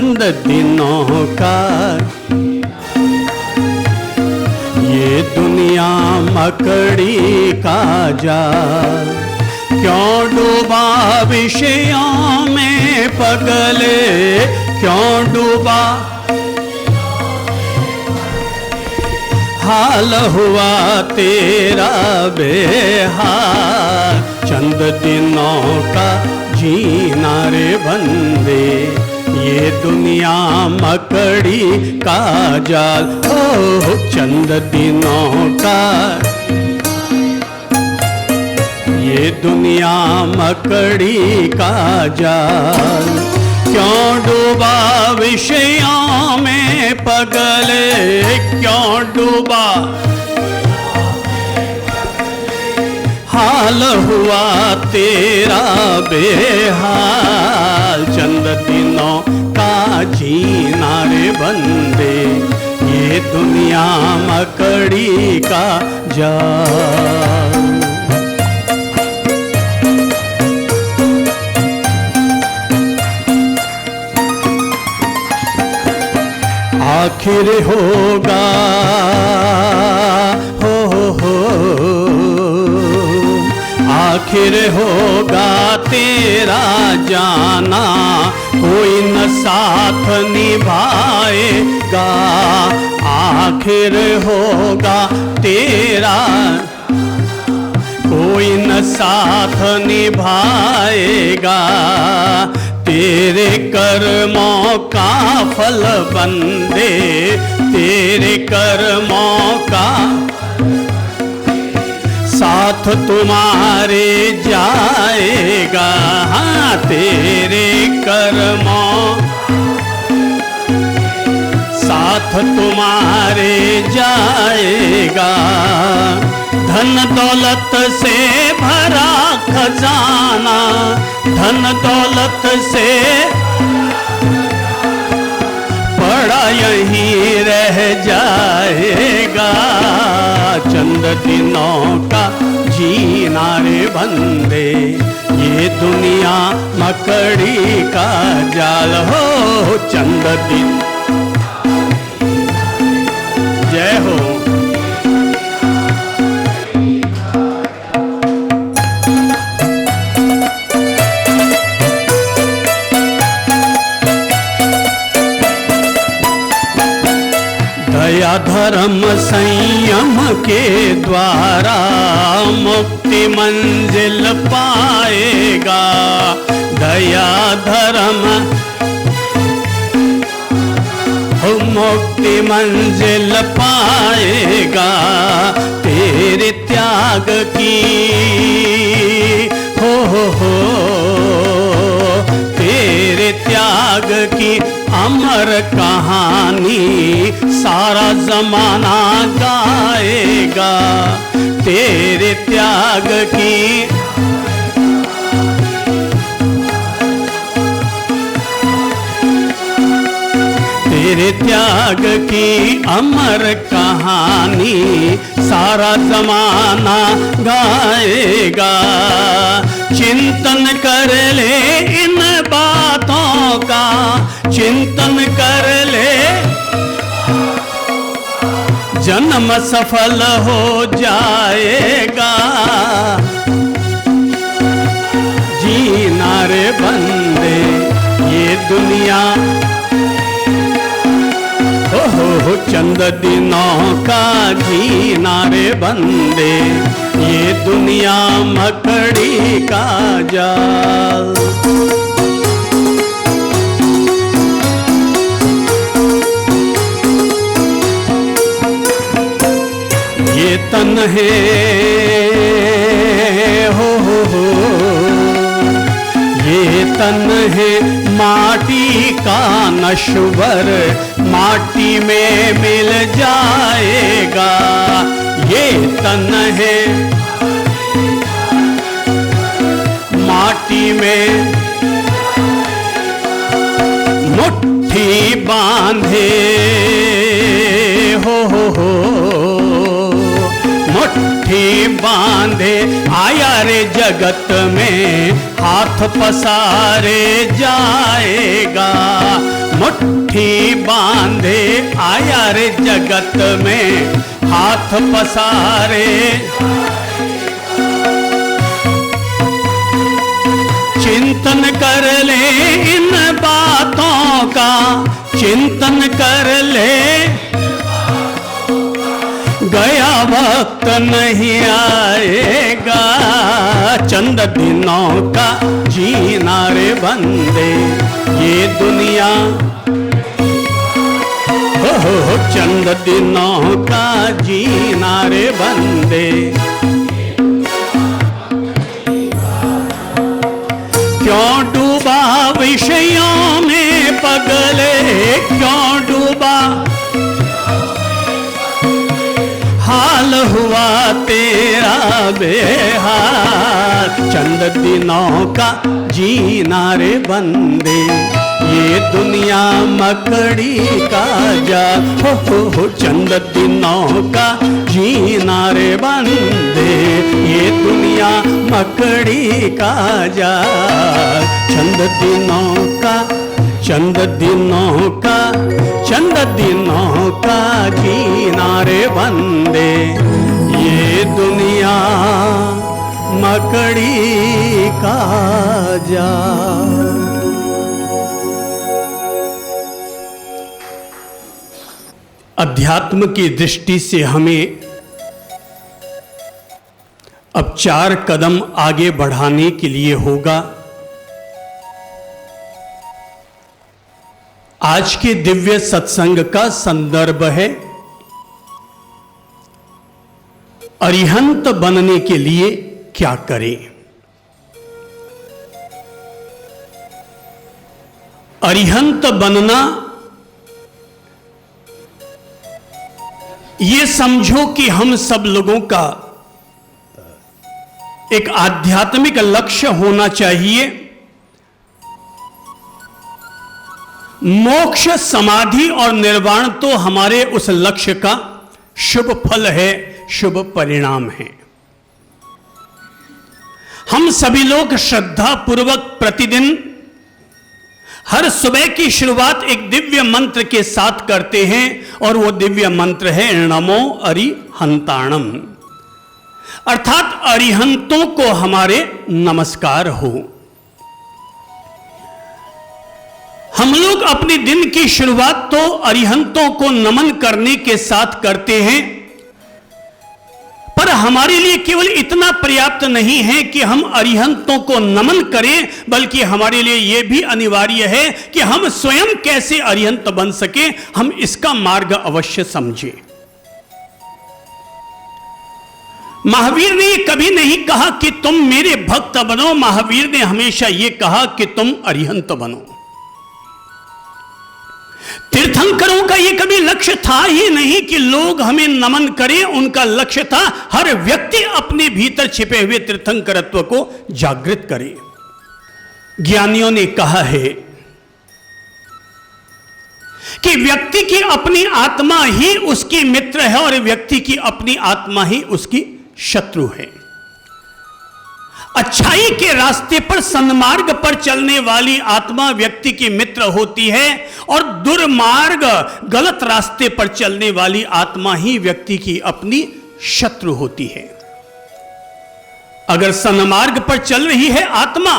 चंद दिनों का ये दुनिया मकड़ी का जाल, क्यों डूबा विषयों में पगले, क्यों डूबा हाल हुआ तेरा बेहाल। चंद दिनों का जीना रे बंदे, ये दुनिया मकड़ी का जाल। ओ चंद दिनों का ये दुनिया मकड़ी का जाल, क्यों डूबा विषयों में पगले, क्यों डूबा हाल हुआ तेरा बेहाल। चंद दिनों का जीना रे बंदे, ये दुनिया मकड़ी का जाल। आखिर होगा हो आखिर होगा तेरा जाना, कोई न साथ निभाएगा। आखिर होगा तेरा कोई न साथ निभाएगा। तेरे कर्मों का फल बंदे, तेरे कर्मों का साथ तुम्हारे जाएगा। हाँ तेरे कर्मों साथ तुम्हारे जाएगा। धन दौलत से भरा खजाना, धन दौलत से पड़ा यहीं रह जाएगा। चंद दिनों का जीना रे बंदे, ये दुनिया मकड़ी का जाल। हो चंद दिन जय हो। दया धर्म संयम के द्वारा मुक्ति मंजिल पाएगा। दया धर्म मुक्ति मंजिल पाएगा। तेरे त्याग की हो तेरे त्याग की अमर कहानी सारा जमाना गाएगा। तेरे त्याग की तेरे त्याग की अमर कहानी सारा जमाना गाएगा। चिंतन कर ले इन बातों का, चिंतन कर ले जन्म सफल हो जाएगा। जीना रे बंदे ये दुनिया हो चंद दिनों का जीना रे बंदे, ये दुनिया मकड़ी का जाल। ये तन है हो ये तन है माटी का नश्वर, माटी में मिल जाएगा। ये तन है माटी में मुट्ठी बांधे हो मुट्ठी बांधे आया रे जगत में हाथ पसारे जाएगा। मुट्ठी बांधे आया रे जगत में हाथ पसारे। चिंतन कर ले इन बातों का, चिंतन कर ले, गया वक्त नहीं आएगा चंद दिनों का जीना रे बंदे। ये दुनिया हो चंद दिनों का जीना रे बंदे। क्यों डूबा विषयों में पगले, क्यों डूबा, हाल हुआ तेरा बेहाल चंद दिनों का जीना रे बंदे। ये दुनिया मकड़ी का जाल, हो चंद दिनों का जीना रे बंदे। ये दुनिया मकड़ी का जाल, चंद दिनों का, चंद दिनों का, चंद दिनों का जीना रे बंदे। ये दुनिया मकड़ी का जाल। अध्यात्म की दृष्टि से हमें अब 4 कदम आगे बढ़ाने के लिए होगा। आज के दिव्य सत्संग का संदर्भ है अरिहंत बनने के लिए क्या करें। अरिहंत बनना ये समझो कि हम सब लोगों का एक आध्यात्मिक लक्ष्य होना चाहिए। मोक्ष, समाधि और निर्वाण तो हमारे उस लक्ष्य का शुभ फल है, शुभ परिणाम है। हम सभी लोग श्रद्धा पूर्वक प्रतिदिन हर सुबह की शुरुआत एक दिव्य मंत्र के साथ करते हैं और वो दिव्य मंत्र है नमो अरिहंताणम, अर्थात अरिहंतों को हमारे नमस्कार हो। हम लोग अपने दिन की शुरुआत तो अरिहंतों को नमन करने के साथ करते हैं, पर हमारे लिए केवल इतना पर्याप्त नहीं है कि हम अरिहंतों को नमन करें, बल्कि हमारे लिए यह भी अनिवार्य है कि हम स्वयं कैसे अरिहंत बन सके, हम इसका मार्ग अवश्य समझें। महावीर ने कभी नहीं कहा कि तुम मेरे भक्त बनो, महावीर ने हमेशा यह कहा कि तुम अरिहंत बनो। तीर्थंकरों का यह कभी लक्ष्य था ही नहीं कि लोग हमें नमन करें, उनका लक्ष्य था हर व्यक्ति अपने भीतर छिपे हुए तीर्थंकरत्व को जागृत करे। ज्ञानियों ने कहा है कि व्यक्ति की अपनी आत्मा ही उसकी मित्र है और व्यक्ति की अपनी आत्मा ही उसकी शत्रु है। अच्छाई के रास्ते पर, सन्मार्ग पर चलने वाली आत्मा व्यक्ति की मित्र होती है और दुर्मार्ग, गलत रास्ते पर चलने वाली आत्मा ही व्यक्ति की अपनी शत्रु होती है। अगर सन्मार्ग पर चल रही है आत्मा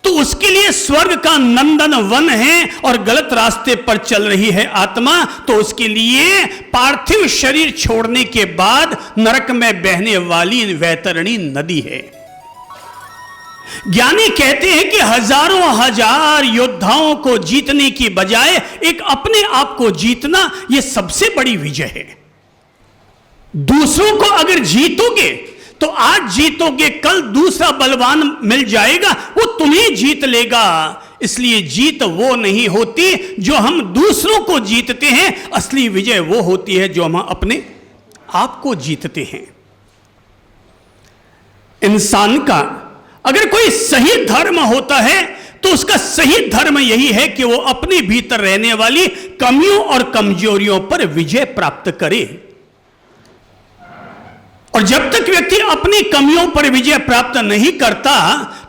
तो उसके लिए स्वर्ग का नंदन वन है, और गलत रास्ते पर चल रही है आत्मा तो उसके लिए पार्थिव शरीर छोड़ने के बाद नरक में बहने वाली वैतरणी नदी है। ज्ञानी कहते हैं कि हजारों हजार योद्धाओं को जीतने की बजाय एक अपने आप को जीतना यह सबसे बड़ी विजय है। दूसरों को अगर जीतोगे तो आज जीतोगे, कल दूसरा बलवान मिल जाएगा, वो तुम्हें जीत लेगा। इसलिए जीत वो नहीं होती जो हम दूसरों को जीतते हैं, असली विजय वो होती है जो हम अपने आप को जीतते हैं। इंसान का अगर कोई सही धर्म होता है तो उसका सही धर्म यही है कि वो अपने भीतर रहने वाली कमियों और कमजोरियों पर विजय प्राप्त करे। और जब तक व्यक्ति अपनी कमियों पर विजय प्राप्त नहीं करता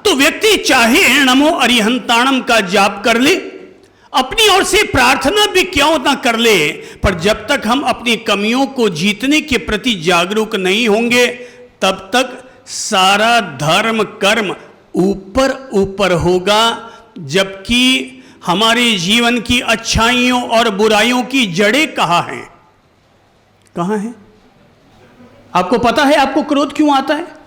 तो व्यक्ति चाहे नमो अरिहंताणम का जाप कर ले, अपनी ओर से प्रार्थना भी क्यों ना कर ले, पर जब तक हम अपनी कमियों को जीतने के प्रति जागरूक नहीं होंगे तब तक सारा धर्म कर्म ऊपर ऊपर होगा, जबकि हमारे जीवन की अच्छाइयों और बुराइयों की जड़ें कहाँ हैं? कहाँ हैं? आपको पता है आपको क्रोध क्यों आता है?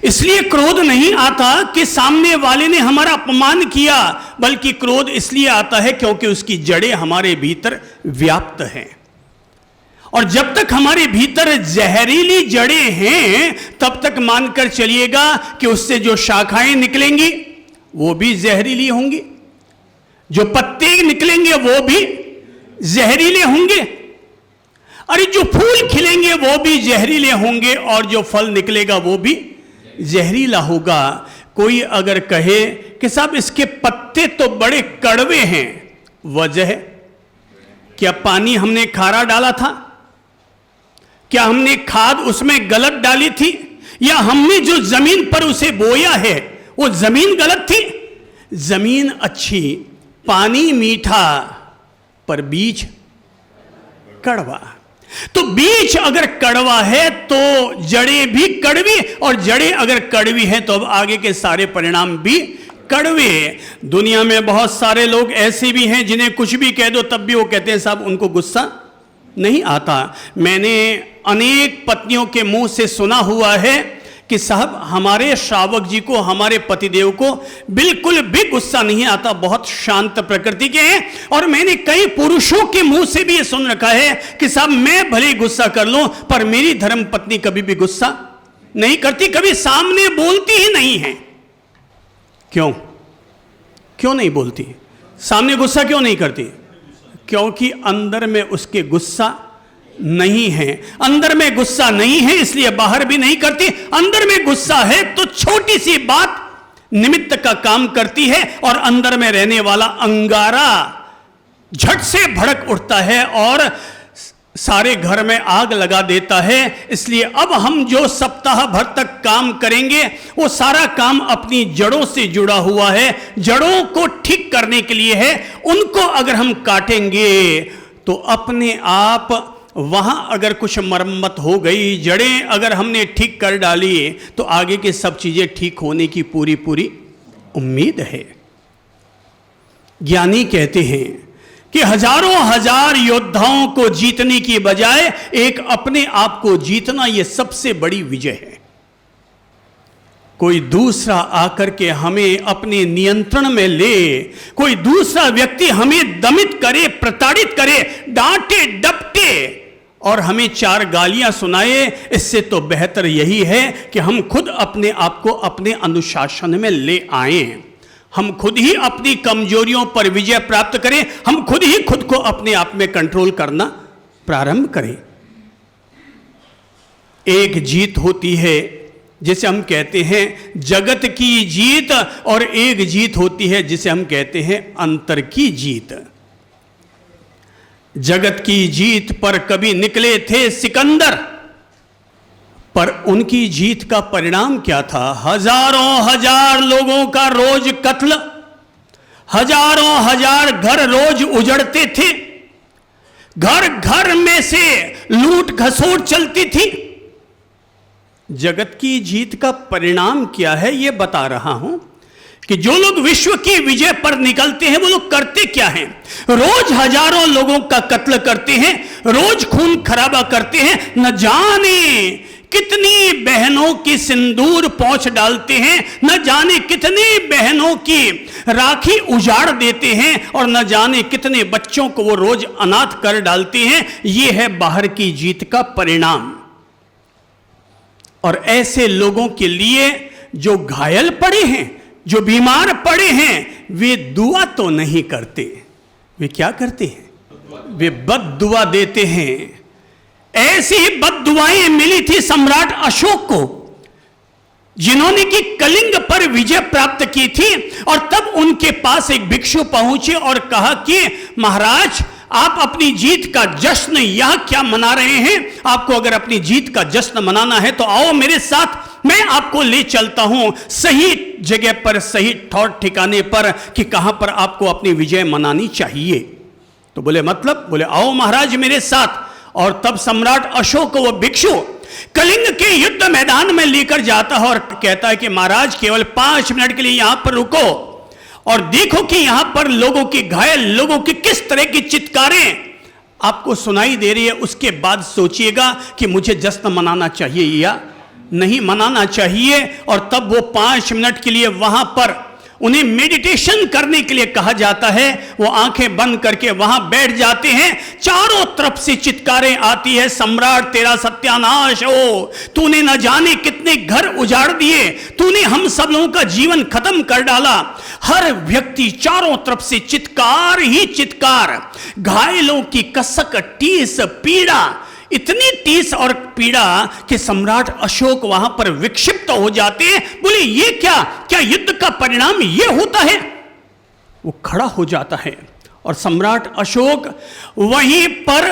इसलिए क्रोध नहीं आता कि सामने वाले ने हमारा अपमान किया, बल्कि क्रोध इसलिए आता है क्योंकि उसकी जड़ें हमारे भीतर व्याप्त हैं। और जब तक हमारे भीतर जहरीली जड़ें हैं तब तक मानकर चलिएगा कि उससे जो शाखाएं निकलेंगी वो भी जहरीली होंगी, जो पत्ते निकलेंगे वो भी जहरीले होंगे, अरे जो फूल खिलेंगे वो भी जहरीले होंगे, और जो फल निकलेगा वो भी जहरीला होगा। कोई अगर कहे कि साहब इसके पत्ते तो बड़े कड़वे हैं, वजह क्या पानी हमने खारा डाला था? क्या हमने खाद उसमें गलत डाली थी? या हमने जो जमीन पर उसे बोया है वो जमीन गलत थी? जमीन अच्छी, पानी मीठा, पर बीज कड़वा। तो बीज अगर कड़वा है तो जड़ें भी कड़वी, और जड़ें अगर कड़वी हैं तो अब आगे के सारे परिणाम भी कड़वे। दुनिया में बहुत सारे लोग ऐसे भी हैं जिन्हें कुछ भी कह दो तब भी वो कहते हैं साहब उनको गुस्सा नहीं आता। मैंने अनेक पत्नियों के मुंह से सुना हुआ है कि साहब हमारे श्रावक जी को, हमारे पतिदेव को बिल्कुल भी गुस्सा नहीं आता, बहुत शांत प्रकृति के हैं। और मैंने कई पुरुषों के मुंह से भी ये सुन रखा है कि साहब मैं भले गुस्सा कर लूं पर मेरी धर्म पत्नी कभी भी गुस्सा नहीं करती, कभी सामने बोलती ही नहीं है। क्यों नहीं बोलती? सामने गुस्सा क्यों नहीं करती? क्योंकि अंदर में उसके गुस्सा नहीं है। अंदर में गुस्सा नहीं है इसलिए बाहर भी नहीं करती। अंदर में गुस्सा है तो छोटी सी बात निमित्त का काम करती है, और अंदर में रहने वाला अंगारा झट से भड़क उठता है और सारे घर में आग लगा देता है। इसलिए अब हम जो सप्ताह भर तक काम करेंगे वो सारा काम अपनी जड़ों से जुड़ा हुआ है, जड़ों को ठीक करने के लिए है। उनको अगर हम काटेंगे तो अपने आप वहां अगर कुछ मरम्मत हो गई, जड़ें अगर हमने ठीक कर डाली तो आगे की सब चीजें ठीक होने की पूरी पूरी उम्मीद है। ज्ञानी कहते हैं कि हजारों हजार योद्धाओं को जीतने की बजाय एक अपने आप को जीतना यह सबसे बड़ी विजय है। कोई दूसरा आकर के हमें अपने नियंत्रण में ले, कोई दूसरा व्यक्ति हमें दमित करे, प्रताड़ित करे, डांटे डपटे और हमें चार गालियां सुनाए, इससे तो बेहतर यही है कि हम खुद अपने आप को अपने अनुशासन में ले आएं। हम खुद ही अपनी कमजोरियों पर विजय प्राप्त करें, हम खुद ही खुद को अपने आप में कंट्रोल करना प्रारंभ करें। एक जीत होती है जिसे हम कहते हैं जगत की जीत, और एक जीत होती है जिसे हम कहते हैं अंतर की जीत। जगत की जीत पर कभी निकले थे सिकंदर, पर उनकी जीत का परिणाम क्या था? हजारों हजार लोगों का रोज कत्ल, हजारों हजार घर रोज उजड़ते थे, घर घर में से लूट खसोट चलती थी। जगत की जीत का परिणाम क्या है ये बता रहा हूं कि जो लोग विश्व की विजय पर निकलते हैं वो लोग करते क्या हैं? रोज हजारों लोगों का कत्ल करते हैं, रोज खून खराबा करते हैं, न जाने कितनी बहनों की सिंदूर पोंछ डालते हैं, न जाने कितनी बहनों की राखी उजाड़ देते हैं, और न जाने कितने बच्चों को वो रोज अनाथ कर डालते हैं। ये है बाहर की जीत का परिणाम। और ऐसे लोगों के लिए जो घायल पड़े हैं, जो बीमार पड़े हैं, वे दुआ तो नहीं करते, वे क्या करते हैं? वे बद्दुआ देते हैं। ऐसी ही बद्दुआएं मिली थी सम्राट अशोक को, जिन्होंने कि कलिंग पर विजय प्राप्त की थी। और तब उनके पास एक भिक्षु पहुंचे और कहा कि महाराज आप अपनी जीत का जश्न यह क्या मना रहे हैं? आपको अगर अपनी जीत का जश्न मनाना है तो आओ मेरे साथ मैं आपको ले चलता हूं सही जगह पर, सही ठौर ठिकाने पर कि कहां पर आपको अपनी विजय मनानी चाहिए। तो बोले मतलब? बोले आओ महाराज मेरे साथ। और तब सम्राट अशोक वो भिक्षु कलिंग के युद्ध मैदान में लेकर जाता है और कहता है कि महाराज केवल 5 मिनट के लिए यहां पर रुको और देखो कि यहां पर लोगों की, घायल लोगों की किस तरह की चित्कारें आपको सुनाई दे रही है। उसके बाद सोचिएगा कि मुझे जश्न मनाना चाहिए या नहीं मनाना चाहिए। और तब वो 5 मिनट के लिए वहां पर उन्हें मेडिटेशन करने के लिए कहा जाता है। वो आंखें बंद करके वहां बैठ जाते हैं। चारों तरफ से चित्कारें आती है, सम्राट तेरा सत्यानाश हो, तूने न जाने कितने घर उजाड़ दिए, तूने हम सब लोगों का जीवन खत्म कर डाला। हर व्यक्ति चारों तरफ से चित्कार ही चित्कार, घायलों की कसक, टीस, पीड़ा, इतनी टीस और पीड़ा कि सम्राट अशोक वहां पर विक्षिप्त हो जाते हैं। बोले ये क्या युद्ध का परिणाम ये होता है? वो खड़ा हो जाता है और सम्राट अशोक वहीं पर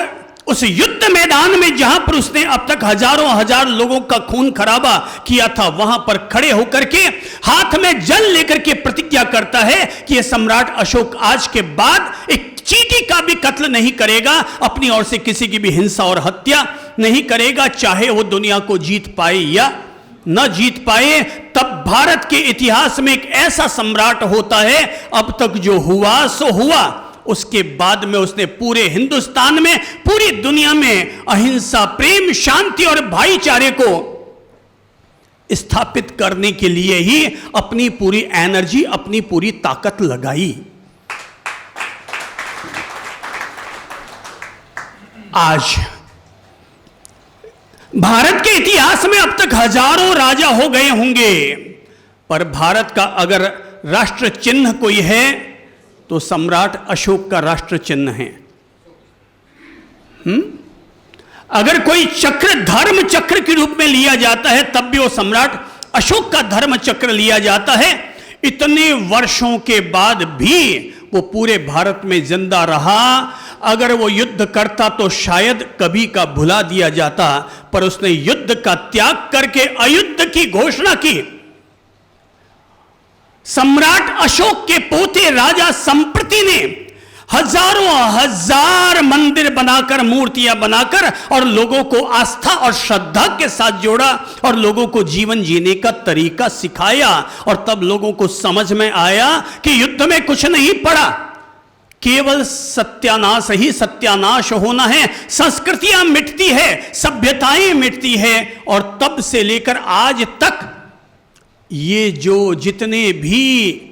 उस युद्ध मैदान में जहां पर उसने अब तक हजार लोगों का खून खराबा किया था, वहां पर खड़े होकर के हाथ में जल लेकर के प्रतिज्ञा करता है कि यह सम्राट अशोक आज के बाद एक चींटी का भी कत्ल नहीं करेगा, अपनी ओर से किसी की भी हिंसा और हत्या नहीं करेगा, चाहे वो दुनिया को जीत पाए या न जीत पाए। तब भारत के इतिहास में एक ऐसा सम्राट होता है, अब तक जो हुआ सो हुआ। उसके बाद में उसने पूरे हिंदुस्तान में, पूरी दुनिया में अहिंसा, प्रेम, शांति और भाईचारे को स्थापित करने के लिए ही अपनी पूरी एनर्जी, अपनी पूरी ताकत लगाई। आज भारत के इतिहास में अब तक हजारों राजा हो गए होंगे, पर भारत का अगर राष्ट्र चिन्ह कोई है तो सम्राट अशोक का राष्ट्र चिन्ह है। अगर कोई चक्र धर्म चक्र के रूप में लिया जाता है तब भी वो सम्राट अशोक का धर्म चक्र लिया जाता है। इतने वर्षों के बाद भी वो पूरे भारत में जिंदा रहा। अगर वो युद्ध करता तो शायद कभी का भुला दिया जाता, पर उसने युद्ध का त्याग करके अयुद्ध की घोषणा की। सम्राट अशोक के पोते राजा संप्रति ने हजार मंदिर बनाकर, मूर्तियां बनाकर और लोगों को आस्था और श्रद्धा के साथ जोड़ा और लोगों को जीवन जीने का तरीका सिखाया। और तब लोगों को समझ में आया कि युद्ध में कुछ नहीं पड़ा, केवल सत्यानाश ही सत्यानाश होना है। संस्कृतियां मिटती है, सभ्यताएं मिटती है। और तब से लेकर आज तक ये जो जितने भी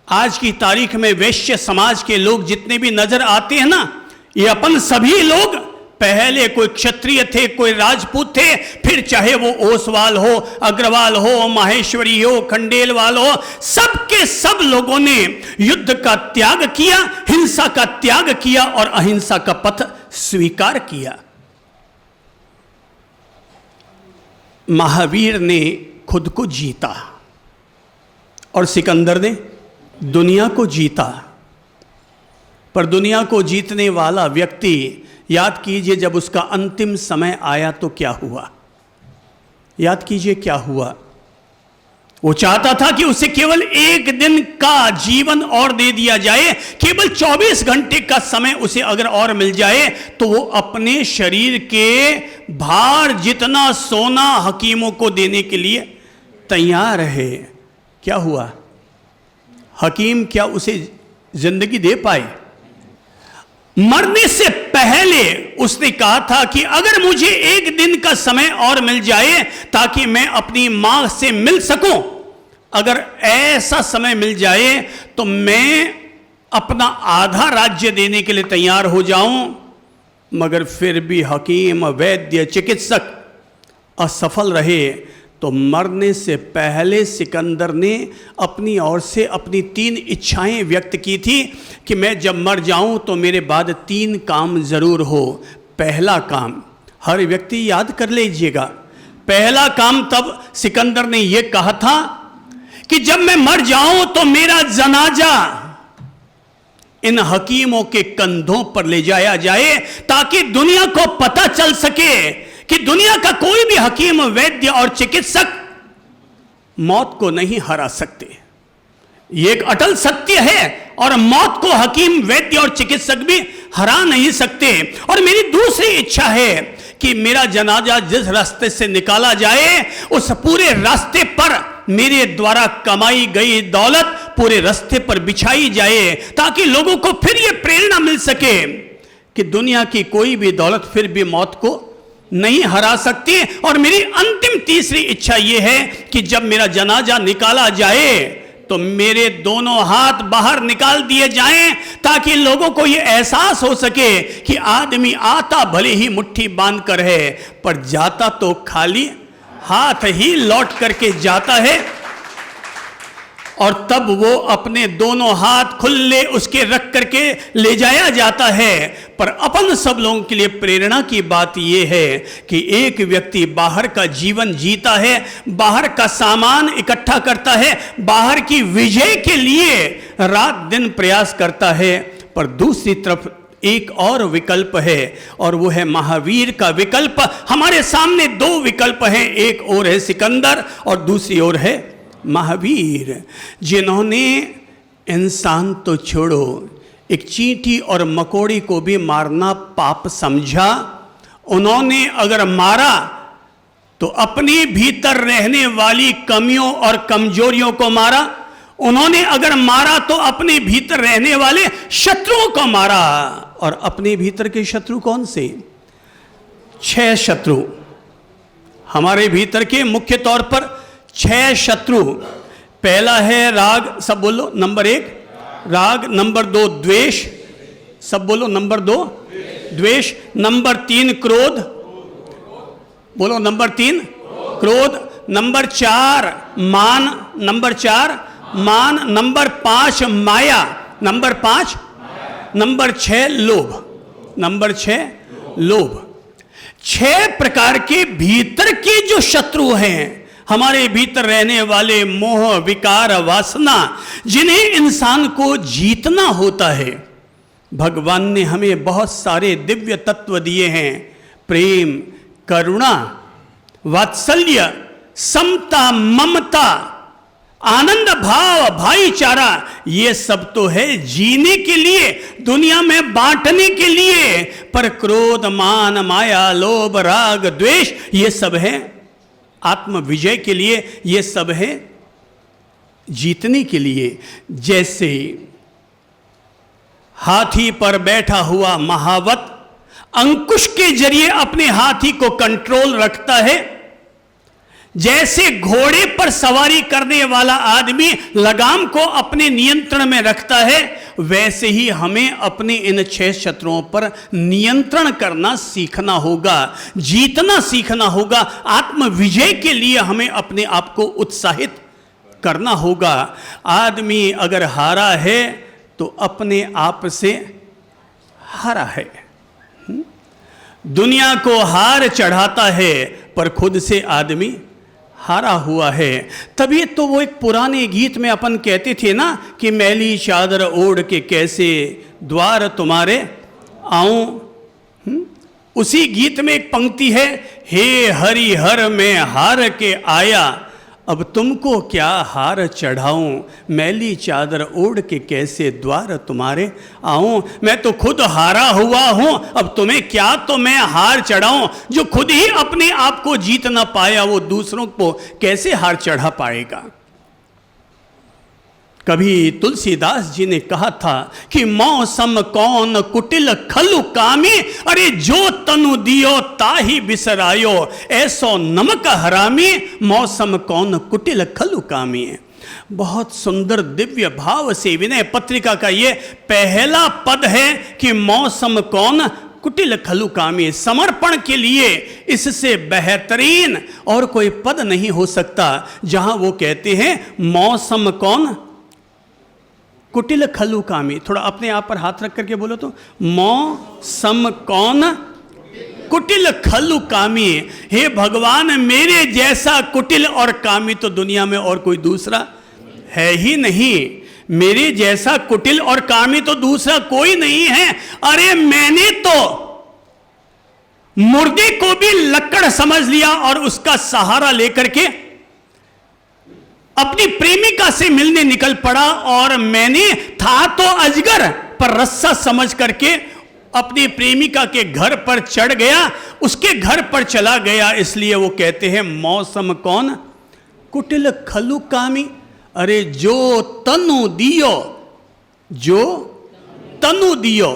आज की तारीख में वैश्य समाज के लोग जितने भी नजर आते हैं ना, ये अपन सभी लोग पहले कोई क्षत्रिय थे, कोई राजपूत थे, फिर चाहे वो ओसवाल हो, अग्रवाल हो, माहेश्वरी हो, खंडेलवाल हो, सबके सब लोगों ने युद्ध का त्याग किया, हिंसा का त्याग किया और अहिंसा का पथ स्वीकार किया। महावीर ने खुद को जीता और सिकंदर ने दुनिया को जीता। पर दुनिया को जीतने वाला व्यक्ति, याद कीजिए जब उसका अंतिम समय आया तो क्या हुआ। याद कीजिए क्या हुआ। वो चाहता था कि उसे केवल 1 दिन का जीवन और दे दिया जाए, केवल 24 घंटे का समय उसे अगर और मिल जाए तो वो अपने शरीर के भार जितना सोना हकीमों को देने के लिए तैयार है। क्या हुआ? हकीम क्या उसे जिंदगी दे पाए? मरने से पहले उसने कहा था कि अगर मुझे 1 दिन का समय और मिल जाए ताकि मैं अपनी मां से मिल सकूं, अगर ऐसा समय मिल जाए तो मैं अपना आधा राज्य देने के लिए तैयार हो जाऊं। मगर फिर भी हकीम, वैद्य, चिकित्सक असफल रहे। तो मरने से पहले सिकंदर ने अपनी ओर से अपनी 3 इच्छाएं व्यक्त की थी कि मैं जब मर जाऊं तो मेरे बाद 3 काम जरूर हो। पहला काम, हर व्यक्ति याद कर लीजिएगा, पहला काम तब सिकंदर ने यह कहा था कि जब मैं मर जाऊं तो मेरा जनाजा इन हकीमों के कंधों पर ले जाया जाए ताकि दुनिया को पता चल सके कि दुनिया का कोई भी हकीम, वैद्य और चिकित्सक मौत को नहीं हरा सकते। ये एक अटल सत्य है और मौत को हकीम, वैद्य और चिकित्सक भी हरा नहीं सकते। और मेरी दूसरी इच्छा है कि मेरा जनाजा जिस रास्ते से निकाला जाए, उस पूरे रास्ते पर मेरे द्वारा कमाई गई दौलत पूरे रास्ते पर बिछाई जाए, ताकि लोगों को फिर यह प्रेरणा मिल सके कि दुनिया की कोई भी दौलत फिर भी मौत को नहीं हरा सकती। और मेरी अंतिम तीसरी इच्छा यह है कि जब मेरा जनाजा निकाला जाए तो मेरे दोनों हाथ बाहर निकाल दिए जाएं, ताकि लोगों को यह एहसास हो सके कि आदमी आता भले ही मुट्ठी बांध कर है, पर जाता तो खाली हाथ ही लौट करके जाता है। और तब वो अपने दोनों हाथ खुले उसके रख करके ले जाया जाता है। पर अपन सब लोगों के लिए प्रेरणा की बात यह है कि एक व्यक्ति बाहर का जीवन जीता है, बाहर का सामान इकट्ठा करता है, बाहर की विजय के लिए रात दिन प्रयास करता है, पर दूसरी तरफ एक और विकल्प है और वो है महावीर का विकल्प। हमारे सामने दो विकल्प हैं, एक और है सिकंदर और दूसरी ओर है महावीर, जिन्होंने इंसान तो छोड़ो, एक चींटी और मकोड़ी को भी मारना पाप समझा। उन्होंने अगर मारा तो अपने भीतर रहने वाली कमियों और कमजोरियों को मारा, उन्होंने अगर मारा तो अपने भीतर रहने वाले शत्रुओं को मारा। और अपने भीतर के शत्रु कौन से? 6 शत्रु हमारे भीतर के, मुख्य तौर पर 6 शत्रु। पहला है राग, सब बोलो, नंबर 1 राग, नंबर 2 द्वेष, सब बोलो, नंबर 2 द्वेष, नंबर 3 क्रोध, बोलो नंबर 3 क्रोध, नंबर 4 मान, नंबर 4 मान, नंबर 5 माया, नंबर 5, नंबर 6 लोभ, नंबर 6 लोभ। 6 प्रकार के भीतर के जो शत्रु हैं, हमारे भीतर रहने वाले मोह, विकार, वासना, जिन्हें इंसान को जीतना होता है। भगवान ने हमें बहुत सारे दिव्य तत्व दिए हैं, प्रेम, करुणा, वात्सल्य, समता, ममता, आनंद भाव, भाईचारा। ये सब तो है जीने के लिए, दुनिया में बांटने के लिए। पर क्रोध, मान, माया, लोभ, राग, द्वेष, ये सब है आत्म विजय के लिए, ये सब है जीतने के लिए। जैसे हाथी पर बैठा हुआ महावत अंकुश के जरिए अपने हाथी को कंट्रोल रखता है, जैसे घोड़े पर सवारी करने वाला आदमी लगाम को अपने नियंत्रण में रखता है, वैसे ही हमें अपने इन 6 शत्रुओं पर नियंत्रण करना सीखना होगा, जीतना सीखना होगा। आत्म विजय के लिए हमें अपने आप को उत्साहित करना होगा। आदमी अगर हारा है तो अपने आप से हारा है। दुनिया को हार चढ़ाता है पर खुद से आदमी हारा हुआ है। तभी तो वो एक पुराने गीत में अपन कहते थे ना कि मैली चादर ओढ़ के कैसे द्वार तुम्हारे आऊं। उसी गीत में एक पंक्ति है, हे हरि हर मैं हार के आया, अब तुमको क्या हार चढ़ाऊं, मैली चादर ओढ़ के कैसे द्वार तुम्हारे आऊं। मैं तो खुद हारा हुआ हूं, अब तुम्हें क्या तो मैं हार चढ़ाऊं। जो खुद ही अपने आप को जीत ना पाया वो दूसरों को कैसे हार चढ़ा पाएगा। कभी तुलसीदास जी ने कहा था कि मौसम कौन कुटिल खलु कामी, अरे जो तनु दियो ताही बिसरायो, ऐसो नमक हरामी, मौसम कौन कुटिल खलु कामी। बहुत सुंदर दिव्य भाव से विनय पत्रिका का ये पहला पद है कि मौसम कौन कुटिल खलु कामी। समर्पण के लिए इससे बेहतरीन और कोई पद नहीं हो सकता, जहां वो कहते हैं मौसम कौन कुटिल खलु कामी। थोड़ा अपने आप पर हाथ रख करके बोलो तो, मौसम कौन कुटिल खलु कामी। हे भगवान, मेरे जैसा कुटिल और कामी तो दुनिया में और कोई दूसरा है ही नहीं। मेरे जैसा कुटिल और कामी तो दूसरा कोई नहीं है। अरे मैंने तो मुर्दे को भी लक्कड़ समझ लिया और उसका सहारा लेकर के अपनी प्रेमिका से मिलने निकल पड़ा। और मैंने था तो अजगर पर रस्सा समझ करके अपनी प्रेमिका के घर पर चढ़ गया, उसके घर पर चला गया। इसलिए वो कहते हैं मौसम कौन कुटिल खलु कामी। अरे जो तनु दियो, जो तनु दियो,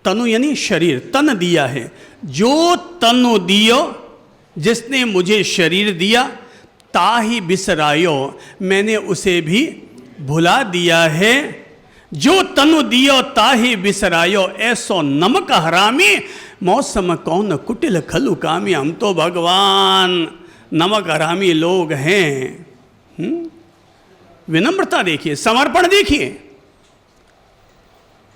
तनु यानी शरीर, तन दिया है, जो तनु दियो, जिसने मुझे शरीर दिया, ताही बिसरायो, मैंने उसे भी भुला दिया है। जो तनु दियो ताही बिसरायो, ऐसो नमक हरामी, मौसम कौन कुटिल खलु कामी। हम तो भगवान नमक हरामी लोग हैं। विनम्रता देखिए, समर्पण देखिए।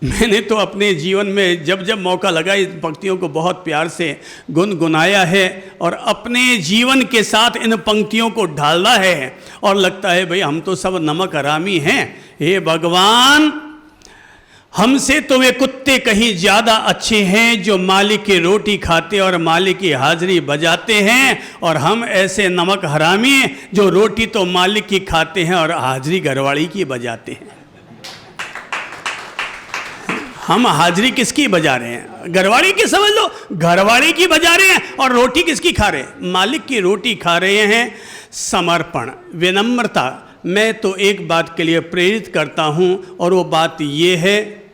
मैंने तो अपने जीवन में जब जब मौका लगा इस पंक्तियों को बहुत प्यार से गुनगुनाया है और अपने जीवन के साथ इन पंक्तियों को ढाला है। और लगता है भाई हम तो सब नमक हरामी हैं। हे भगवान, हमसे तो वे कुत्ते कहीं ज़्यादा अच्छे हैं जो मालिक की रोटी खाते और मालिक की हाजिरी बजाते हैं, और हम ऐसे नमक हरामी जो रोटी तो मालिक की खाते हैं और हाजिरी घरवाली की बजाते हैं। हम हाजिरी किसकी बजा रहे हैं? घरवाली की समझ लो, घरवाली की बजा रहे हैं। और रोटी किसकी खा रहे हैं? मालिक की रोटी खा रहे हैं। समर्पण, विनम्रता। मैं तो एक बात के लिए प्रेरित करता हूं, और वो बात ये है,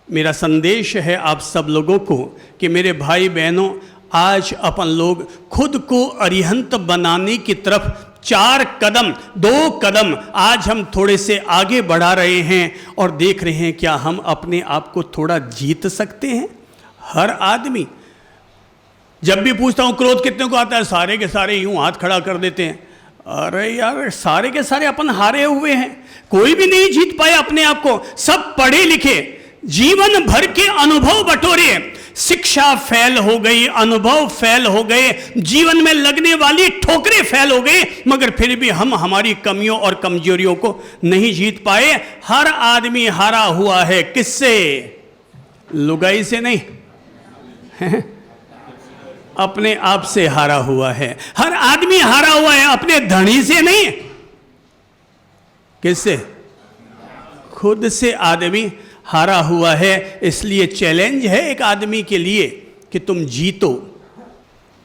मेरा संदेश है आप सब लोगों को कि मेरे भाई बहनों, आज अपन लोग खुद को अरिहंत बनाने की तरफ 4 कदम 2 कदम आज हम थोड़े से आगे बढ़ा रहे हैं, और देख रहे हैं क्या हम अपने आप को थोड़ा जीत सकते हैं। हर आदमी, जब भी पूछता हूं क्रोध कितने को आता है, सारे के सारे यूं हाथ खड़ा कर देते हैं। अरे यार, सारे के सारे अपन हारे हुए हैं, कोई भी नहीं जीत पाए अपने आप को। सब पढ़े लिखे, जीवन भर के अनुभव बटोरे, शिक्षा फेल हो गई, अनुभव फेल हो गए, जीवन में लगने वाली ठोकरें फेल हो गई, मगर फिर भी हम हमारी कमियों और कमजोरियों को नहीं जीत पाए। हर आदमी हारा हुआ है। किससे? लुगाई से नहीं, अपने आप से हारा हुआ है। हर आदमी हारा हुआ है, अपने धनी से नहीं। किससे? खुद से आदमी हारा हुआ है। इसलिए चैलेंज है एक आदमी के लिए कि तुम जीतो।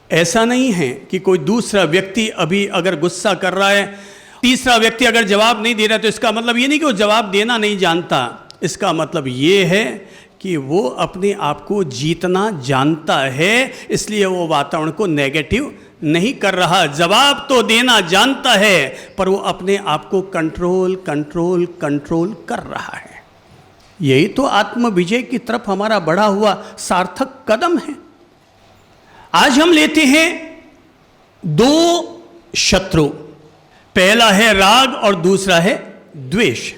ऐसा नहीं है कि कोई दूसरा व्यक्ति अभी अगर गुस्सा कर रहा है, तीसरा व्यक्ति अगर जवाब नहीं दे रहा, तो इसका मतलब ये नहीं कि वो जवाब देना नहीं जानता। इसका मतलब ये है कि वो अपने आप को जीतना जानता है, इसलिए वो वातावरण को नेगेटिव नहीं कर रहा। जवाब तो देना जानता है, पर वो अपने आप को कंट्रोल कंट्रोल कंट्रोल कर रहा है। यही तो आत्म विजय की तरफ हमारा बढ़ा हुआ सार्थक कदम है। आज हम लेते हैं 2 शत्रु, पहला है राग और दूसरा है द्वेष।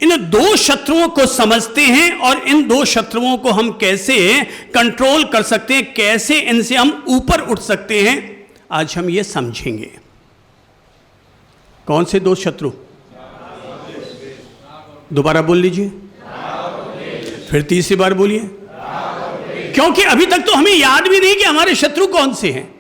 इन 2 शत्रुओं को समझते हैं और इन 2 शत्रुओं को हम कैसे कंट्रोल कर सकते हैं, कैसे इनसे हम ऊपर उठ सकते हैं, आज हम ये समझेंगे। कौन से 2 शत्रु? दोबारा बोल लीजिए, फिर तीसरी बार बोलिए, क्योंकि अभी तक तो हमें याद भी नहीं कि हमारे शत्रु कौन से हैं।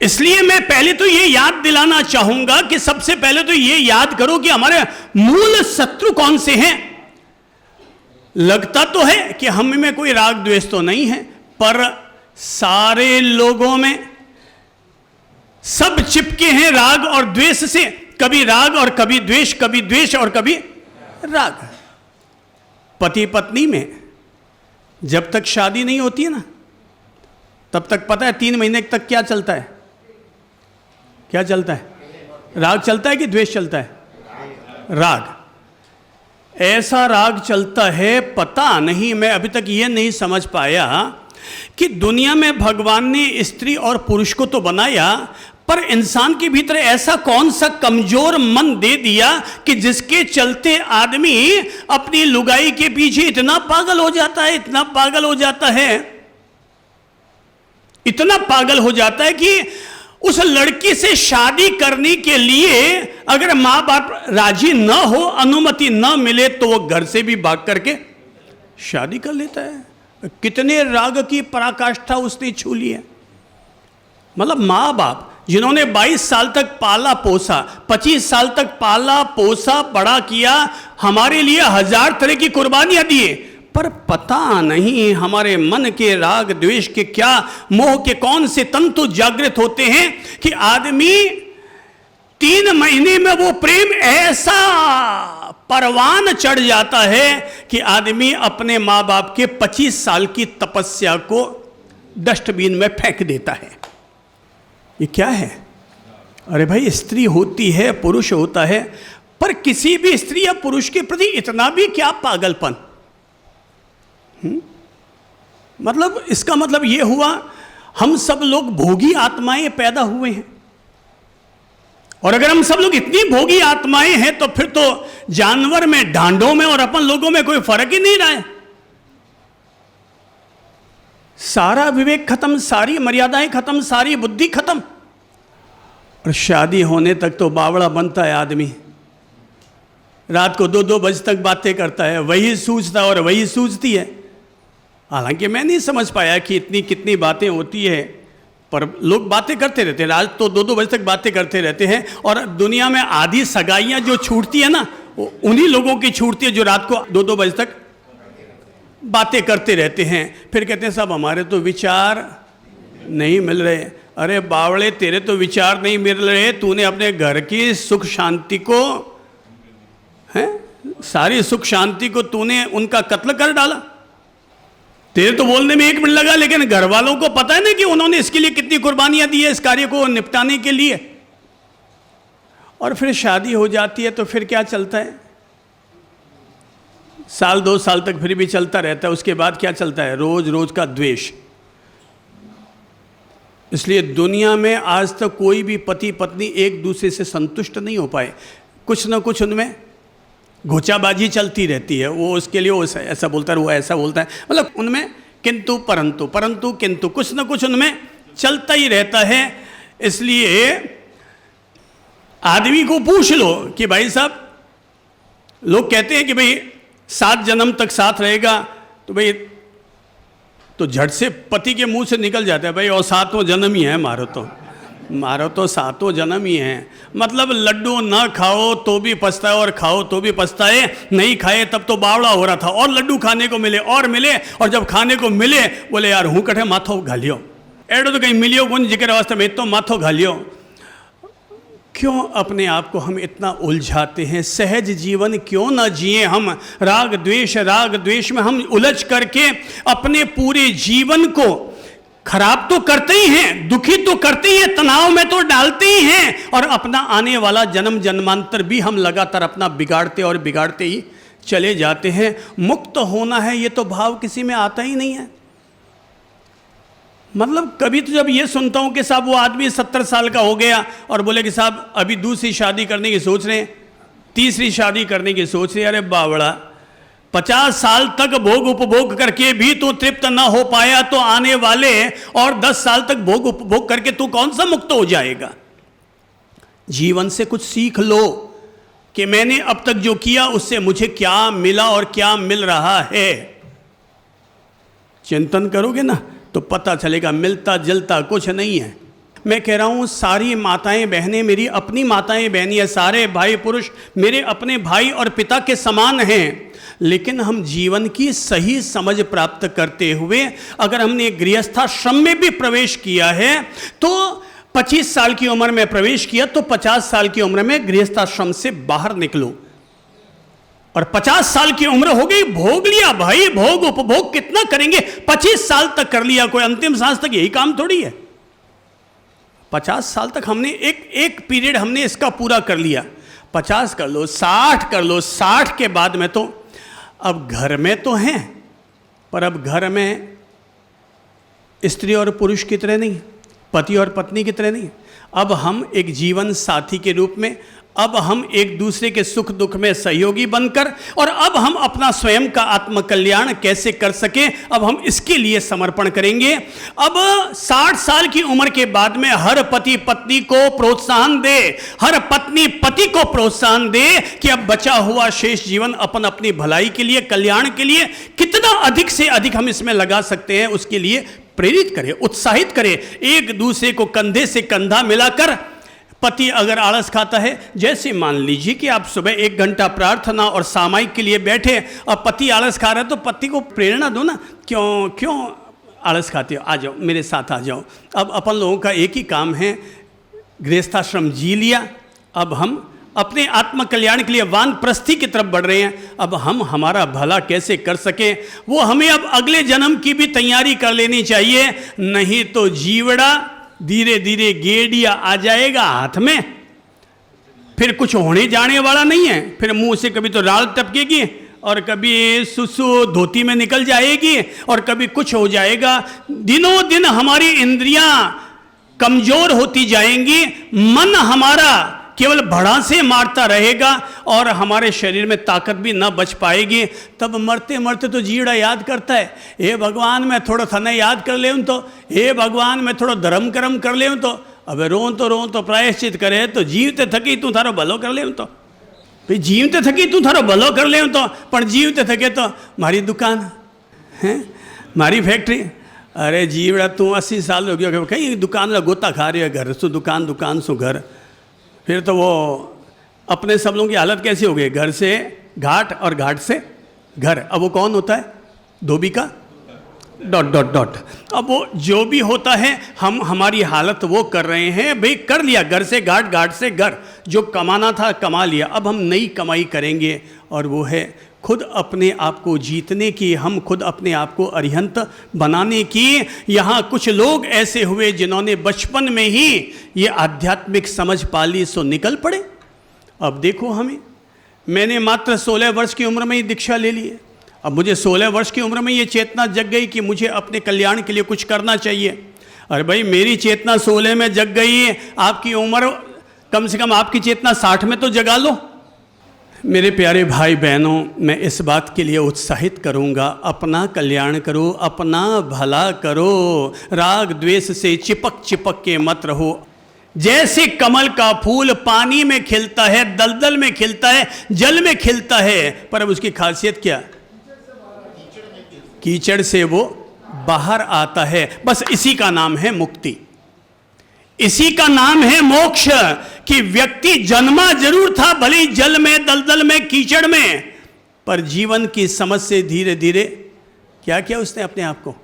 इसलिए मैं पहले तो ये याद दिलाना चाहूंगा कि सबसे पहले तो ये याद करो कि हमारे मूल शत्रु कौन से हैं। लगता तो है कि हम में कोई राग द्वेष तो नहीं है, पर सारे लोगों में सब चिपके हैं राग और द्वेष से। कभी राग और कभी द्वेष, कभी द्वेष और कभी राग। पति पत्नी में जब तक शादी नहीं होती है ना, तब तक पता है 3 महीने तक क्या चलता है? क्या चलता है? राग चलता है कि द्वेष चलता है? राग। ऐसा राग चलता है, पता नहीं, मैं अभी तक ये नहीं समझ पाया कि दुनिया में भगवान ने स्त्री और पुरुष को तो बनाया, पर इंसान के भीतर ऐसा कौन सा कमजोर मन दे दिया कि जिसके चलते आदमी अपनी लुगाई के पीछे इतना पागल हो जाता है, इतना पागल हो जाता है, इतना पागल हो जाता है कि उस लड़की से शादी करने के लिए अगर माँ बाप राजी न हो, अनुमति न मिले, तो वो घर से भी भाग करके शादी कर लेता है। कितने राग की पराकाष्ठा उसने छू ली है। मतलब माँ बाप जिन्होंने 22 साल तक पाला पोसा, 25 साल तक पाला पोसा बड़ा किया, हमारे लिए 1000 तरह की कुर्बानियां दिए, पर पता नहीं हमारे मन के राग द्वेष के क्या, मोह के कौन से तंतु जागृत होते हैं कि आदमी 3 महीने में वो प्रेम ऐसा परवान चढ़ जाता है कि आदमी अपने माँ बाप के 25 साल की तपस्या को डस्टबिन में फेंक देता है। ये क्या है? अरे भाई, स्त्री होती है, पुरुष होता है, पर किसी भी स्त्री या पुरुष के प्रति इतना भी क्या पागलपन। मतलब इसका मतलब ये हुआ हम सब लोग भोगी आत्माएं पैदा हुए हैं, और अगर हम सब लोग इतनी भोगी आत्माएं हैं तो फिर तो जानवर में, ढांडों में और अपन लोगों में कोई फर्क ही नहीं रहा है। सारा विवेक खत्म, सारी मर्यादाएं खत्म, सारी बुद्धि खत्म। और शादी होने तक तो बावड़ा बनता है आदमी, रात को 2-2 बजे तक बातें करता है, वही सूझता और वही सूझती है। हालांकि मैं नहीं समझ पाया कि इतनी कितनी बातें होती है, पर लोग बातें करते रहते हैं, रात तो 2-2 बजे तक बातें करते रहते हैं। और दुनिया में आधी सगाइयाँ जो छूटती है ना, वो उन्हीं लोगों की छूटती है जो रात को 2-2 बजे तक बातें करते रहते हैं। फिर कहते हैं साहब हमारे तो विचार नहीं मिल रहे। अरे बावड़े, तेरे तो विचार नहीं मिल रहे, तूने अपने घर की सुख शांति को, हैं, सारी सुख शांति को तूने उनका कत्ल कर डाला। तेरे तो बोलने में 1 मिनट लगा, लेकिन घर वालों को पता है ना कि उन्होंने इसके लिए कितनी कुर्बानियां दी है इस कार्य को निपटाने के लिए। और फिर शादी हो जाती है तो फिर क्या चलता है? 1-2 साल तक फिर भी चलता रहता है। उसके बाद क्या चलता है? रोज रोज का द्वेष। इसलिए दुनिया में आज तक कोई भी पति पत्नी एक दूसरे से संतुष्ट नहीं हो पाए। कुछ ना कुछ उनमें घोचाबाजी चलती रहती है। वो उसके लिए वो ऐसा बोलता है, वो ऐसा बोलता है, मतलब उनमें किंतु परंतु, परंतु किंतु, कुछ ना कुछ उनमें चलता ही रहता है। इसलिए आदमी को पूछ लो कि भाई साहब, लोग कहते हैं कि भाई 7 जन्म तक साथ रहेगा, तो भाई तो झट से पति के मुंह से निकल जाता है भाई और 7वां जन्म ही है मारो तो 7वां जन्म ही है। मतलब लड्डू ना खाओ तो भी पछताए और खाओ तो भी पछताए। नहीं खाए तब तो बावड़ा हो रहा था, और लड्डू खाने को मिले और मिले, और जब खाने को मिले बोले यार हूँ कठे माथो घालियो, एडो तो कहीं मिलियो कौन जिक्र वास्ते में तो माथो घालियो। क्यों अपने आप को हम इतना उलझाते हैं? सहज जीवन क्यों ना जिए हम? राग द्वेष में हम उलझ करके अपने पूरे जीवन को खराब तो करते ही हैं, दुखी तो करते ही हैं, तनाव में तो डालते ही हैं, और अपना आने वाला जन्म जन्मांतर भी हम लगातार अपना बिगाड़ते और बिगाड़ते ही चले जाते हैं। मुक्त होना है ये तो भाव किसी में आता ही नहीं है। मतलब कभी तो जब ये सुनता हूं कि साहब वो आदमी 70 साल का हो गया और बोले कि साहब अभी दूसरी शादी करने की सोच रहे हैं, तीसरी शादी करने की सोच रहे हैं। अरे बावड़ा, 50 साल तक भोग उपभोग करके भी तू तृप्त ना हो पाया तो आने वाले और 10 साल तक भोग उपभोग करके तू कौन सा मुक्त हो जाएगा? जीवन से कुछ सीख लो कि मैंने अब तक जो किया उससे मुझे क्या मिला और क्या मिल रहा है। चिंतन करोगे ना तो पता चलेगा मिलता जुलता कुछ नहीं है। मैं कह रहा हूँ सारी माताएं बहनें मेरी अपनी माताएं बहनें हैं, सारे भाई पुरुष मेरे अपने भाई और पिता के समान हैं। लेकिन हम जीवन की सही समझ प्राप्त करते हुए अगर हमने गृहस्थाश्रम में भी प्रवेश किया है तो 25 साल की उम्र में प्रवेश किया तो 50 साल की उम्र में गृहस्थाश्रम से बाहर निकलो, और 50 साल की उम्र हो गई, भोग लिया भाई, भोग उपभोग कितना करेंगे? 25 साल तक कर लिया, कोई अंतिम सांस तक यही काम थोड़ी है। 50 साल तक हमने एक पीरियड हमने इसका पूरा कर लिया। 50 कर लो, 60 कर लो, 60 के बाद में तो अब घर में तो हैं, पर अब घर में स्त्री और पुरुष की तरह नहीं, पति और पत्नी की तरह नहीं। अब हम एक जीवन साथी के रूप में अब हम एक दूसरे के सुख दुख में सहयोगी बनकर और अब हम अपना स्वयं का आत्मकल्याण कैसे कर सकें, अब हम इसके लिए समर्पण करेंगे। अब 60 साल की उम्र के बाद में हर पति पत्नी को प्रोत्साहन दे, हर पत्नी पति को प्रोत्साहन दे कि अब बचा हुआ शेष जीवन अपन अपनी भलाई के लिए, कल्याण के लिए कितना अधिक से अधिक हम इसमें लगा सकते हैं, उसके लिए प्रेरित करें, उत्साहित करें, एक दूसरे को कंधे से कंधा मिलाकर। पति अगर आलस खाता है, जैसे मान लीजिए कि आप सुबह 1 घंटा प्रार्थना और सामायिक के लिए बैठे और पति आलस खा रहा है, तो पति को प्रेरणा दो ना, क्यों आलस खाते हो, आ जाओ मेरे साथ आ जाओ। अब अपन लोगों का एक ही काम है, गृहस्थाश्रम जी लिया, अब हम अपने आत्म कल्याण के लिए वानप्रस्थी की तरफ बढ़ रहे हैं। अब हम हमारा भला कैसे कर सके, वो हमें अब अगले जन्म की भी तैयारी कर लेनी चाहिए, नहीं तो जीवड़ा धीरे धीरे गेड़िया आ जाएगा हाथ में, फिर कुछ होने जाने वाला नहीं है। फिर मुंह से कभी तो राल टपकेगी और कभी सुसु धोती में निकल जाएगी और कभी कुछ हो जाएगा। दिनों दिन हमारी इंद्रियां कमजोर होती जाएंगी, मन हमारा केवल भड़ासे मारता रहेगा और हमारे शरीर में ताकत भी न बच पाएगी। तब मरते मरते तो जीवड़ा याद करता है, हे भगवान मैं थोड़ा थना याद कर ले तो, हे भगवान मैं थोड़ा धर्म कर्म कर ले तो, अब रो तो प्रायश्चित करे तो जीवते थकी तू थारो भलो कर ले तो, भाई जीवते थकी तू थारो भलो कर ले तो, पर जीवते थके तो मारी दुकान है, मारी फैक्ट्री, अरे जीवड़ा तू 80 साल हो गया कहीं दुकान गोता खा रही है, घर सु दुकान सु घर, फिर तो वो अपने सब लोगों की हालत कैसी हो गई, घर से घाट और घाट से घर। अब वो कौन होता है, धोबी का ... अब वो जो भी होता है हम हमारी हालत वो कर रहे हैं, भाई कर लिया, घर से घाट, घाट से घर, जो कमाना था कमा लिया, अब हम नई कमाई करेंगे और वो है खुद अपने आप को जीतने की, हम खुद अपने आप को अरिहंत बनाने की। यहाँ कुछ लोग ऐसे हुए जिन्होंने बचपन में ही ये आध्यात्मिक समझ पाली, सो निकल पड़े। अब देखो हमें, मैंने मात्र 16 वर्ष की उम्र में ही दीक्षा ले ली है। अब मुझे 16 वर्ष की उम्र में ये चेतना जग गई कि मुझे अपने कल्याण के लिए कुछ करना चाहिए। अरे भाई मेरी चेतना 16 में जग गई है, आपकी उम्र कम से कम आपकी चेतना 60 में तो जगा लो। मेरे प्यारे भाई बहनों, मैं इस बात के लिए उत्साहित करूंगा, अपना कल्याण करो, अपना भला करो, राग द्वेष से चिपक के मत रहो। जैसे कमल का फूल पानी में खिलता है, दलदल में खिलता है, जल में खिलता है, पर अब उसकी खासियत क्या, कीचड़ से वो बाहर आता है। बस इसी का नाम है मुक्ति, इसी का नाम है मोक्ष, कि व्यक्ति जन्मा जरूर था भले ही जल में, दलदल में, कीचड़ में, पर जीवन की समझ से धीरे धीरे क्या किया उसने, अपने आप को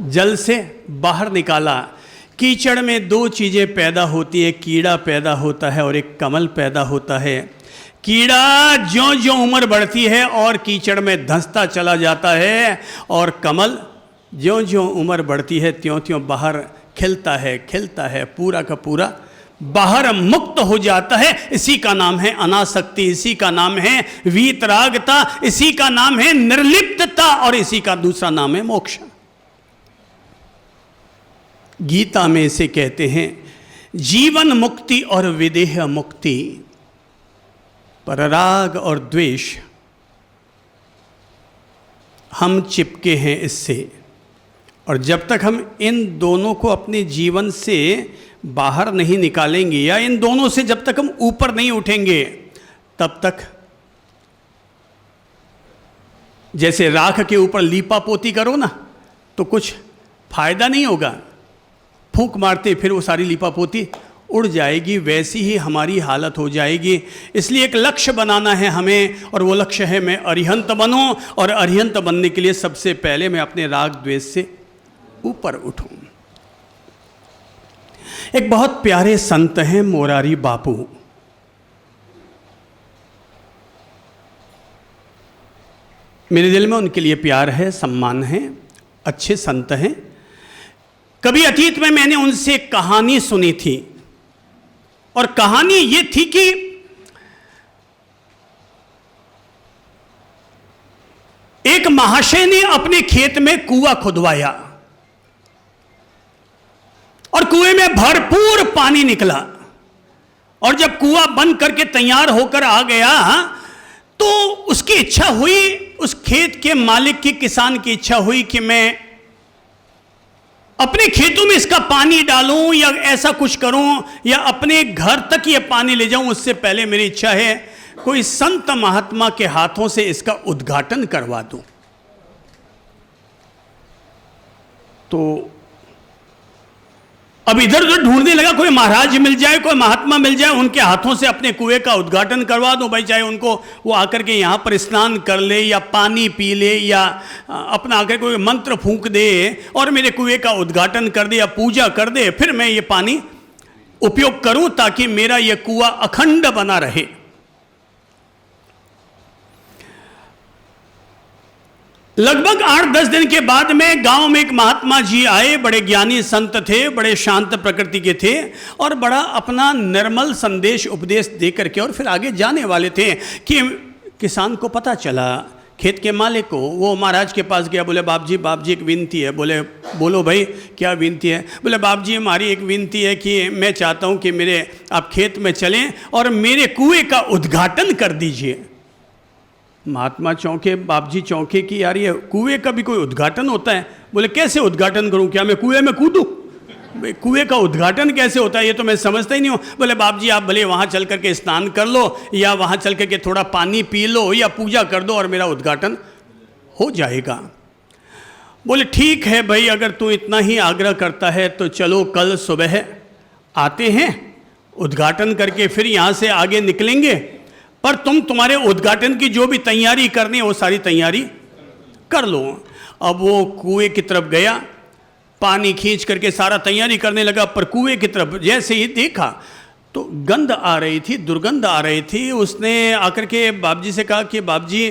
जल से बाहर निकाला। कीचड़ में 2 चीजें पैदा होती है, कीड़ा पैदा होता है और एक कमल पैदा होता है। कीड़ा ज्यों ज्यों उम्र बढ़ती है और कीचड़ में धंसता चला जाता है, और कमल ज्यों ज्यों उम्र बढ़ती है त्यों त्यों बाहर खिलता है, पूरा का पूरा बाहर मुक्त हो जाता है। इसी का नाम है अनासक्ति, इसी का नाम है वीतरागता, इसी का नाम है निर्लिप्तता, और इसी का दूसरा नाम है मोक्ष। गीता में इसे कहते हैं जीवन मुक्ति और विदेह मुक्ति। पर राग और द्वेष हम चिपके हैं इससे, और जब तक हम इन दोनों को अपने जीवन से बाहर नहीं निकालेंगे, या इन दोनों से जब तक हम ऊपर नहीं उठेंगे, तब तक जैसे राख के ऊपर लीपा पोती करो ना तो कुछ फायदा नहीं होगा, फूंक मारते फिर वो सारी लीपा पोती उड़ जाएगी, वैसी ही हमारी हालत हो जाएगी। इसलिए एक लक्ष्य बनाना है हमें, और वो लक्ष्य है मैं अरिहंत बनूं, और अरिहंत बनने के लिए सबसे पहले मैं अपने राग द्वेष से ऊपर उठूं। एक बहुत प्यारे संत हैं मोरारी बापू, मेरे दिल में उनके लिए प्यार है, सम्मान है, अच्छे संत हैं। कभी अतीत में मैंने उनसे एक कहानी सुनी थी, और कहानी ये थी कि एक महाशय ने अपने खेत में कुआं खुदवाया और कुएं में भरपूर पानी निकला, और जब कुआं बंद करके तैयार होकर आ गया तो उसकी इच्छा हुई, उस खेत के मालिक की, किसान की इच्छा हुई कि मैं अपने खेतों में इसका पानी डालूं या ऐसा कुछ करूं या अपने घर तक ये पानी ले जाऊं। उससे पहले मेरी इच्छा है कोई संत महात्मा के हाथों से इसका उद्घाटन करवा दूं। तो अब इधर उधर ढूंढने लगा, कोई महाराज मिल जाए, कोई महात्मा मिल जाए, उनके हाथों से अपने कुएं का उद्घाटन करवा दो भाई। चाहे उनको वो आकर के यहाँ पर स्नान कर ले या पानी पी ले या अपना आकर कोई मंत्र फूंक दे और मेरे कुएं का उद्घाटन कर दे या पूजा कर दे, फिर मैं ये पानी उपयोग करूं ताकि मेरा ये कुआं अखंड बना रहे। लगभग 8-10 दिन के बाद में गांव में एक महात्मा जी आए, बड़े ज्ञानी संत थे, बड़े शांत प्रकृति के थे और बड़ा अपना निर्मल संदेश उपदेश दे करके और फिर आगे जाने वाले थे कि किसान को पता चला, खेत के मालिक को, वो महाराज के पास गया। बोले बाप जी एक विनती है। बोले बोलो भाई क्या विनती है? बोले बाप जी हमारी एक विनती है कि मैं चाहता हूँ कि मेरे आप खेत में चलें और मेरे कुएं का उद्घाटन कर दीजिए। महात्मा चौंके, बाप जी चौंके कि यार ये कुएं का भी कोई उद्घाटन होता है? बोले कैसे उद्घाटन करूं, क्या मैं कुएं में कूदूं? कुएं का उद्घाटन कैसे होता है ये तो मैं समझता ही नहीं हूं। बोले बाप जी आप भले वहां चल करके स्नान कर लो या वहां चल करके थोड़ा पानी पी लो या पूजा कर दो और मेरा उद्घाटन हो जाएगा। बोले ठीक है भाई, अगर तू इतना ही आग्रह करता है तो चलो कल सुबह आते हैं, उद्घाटन करके फिर यहाँ से आगे निकलेंगे, पर तुम्हारे उद्घाटन की जो भी तैयारी करनी है वो सारी तैयारी कर लो। अब वो कुएं की तरफ गया, पानी खींच करके सारा तैयारी करने लगा, पर कुएं की तरफ जैसे ही देखा तो गंध आ रही थी, दुर्गंध आ रही थी। उसने आकर के बाप जी से कहा कि बाप जी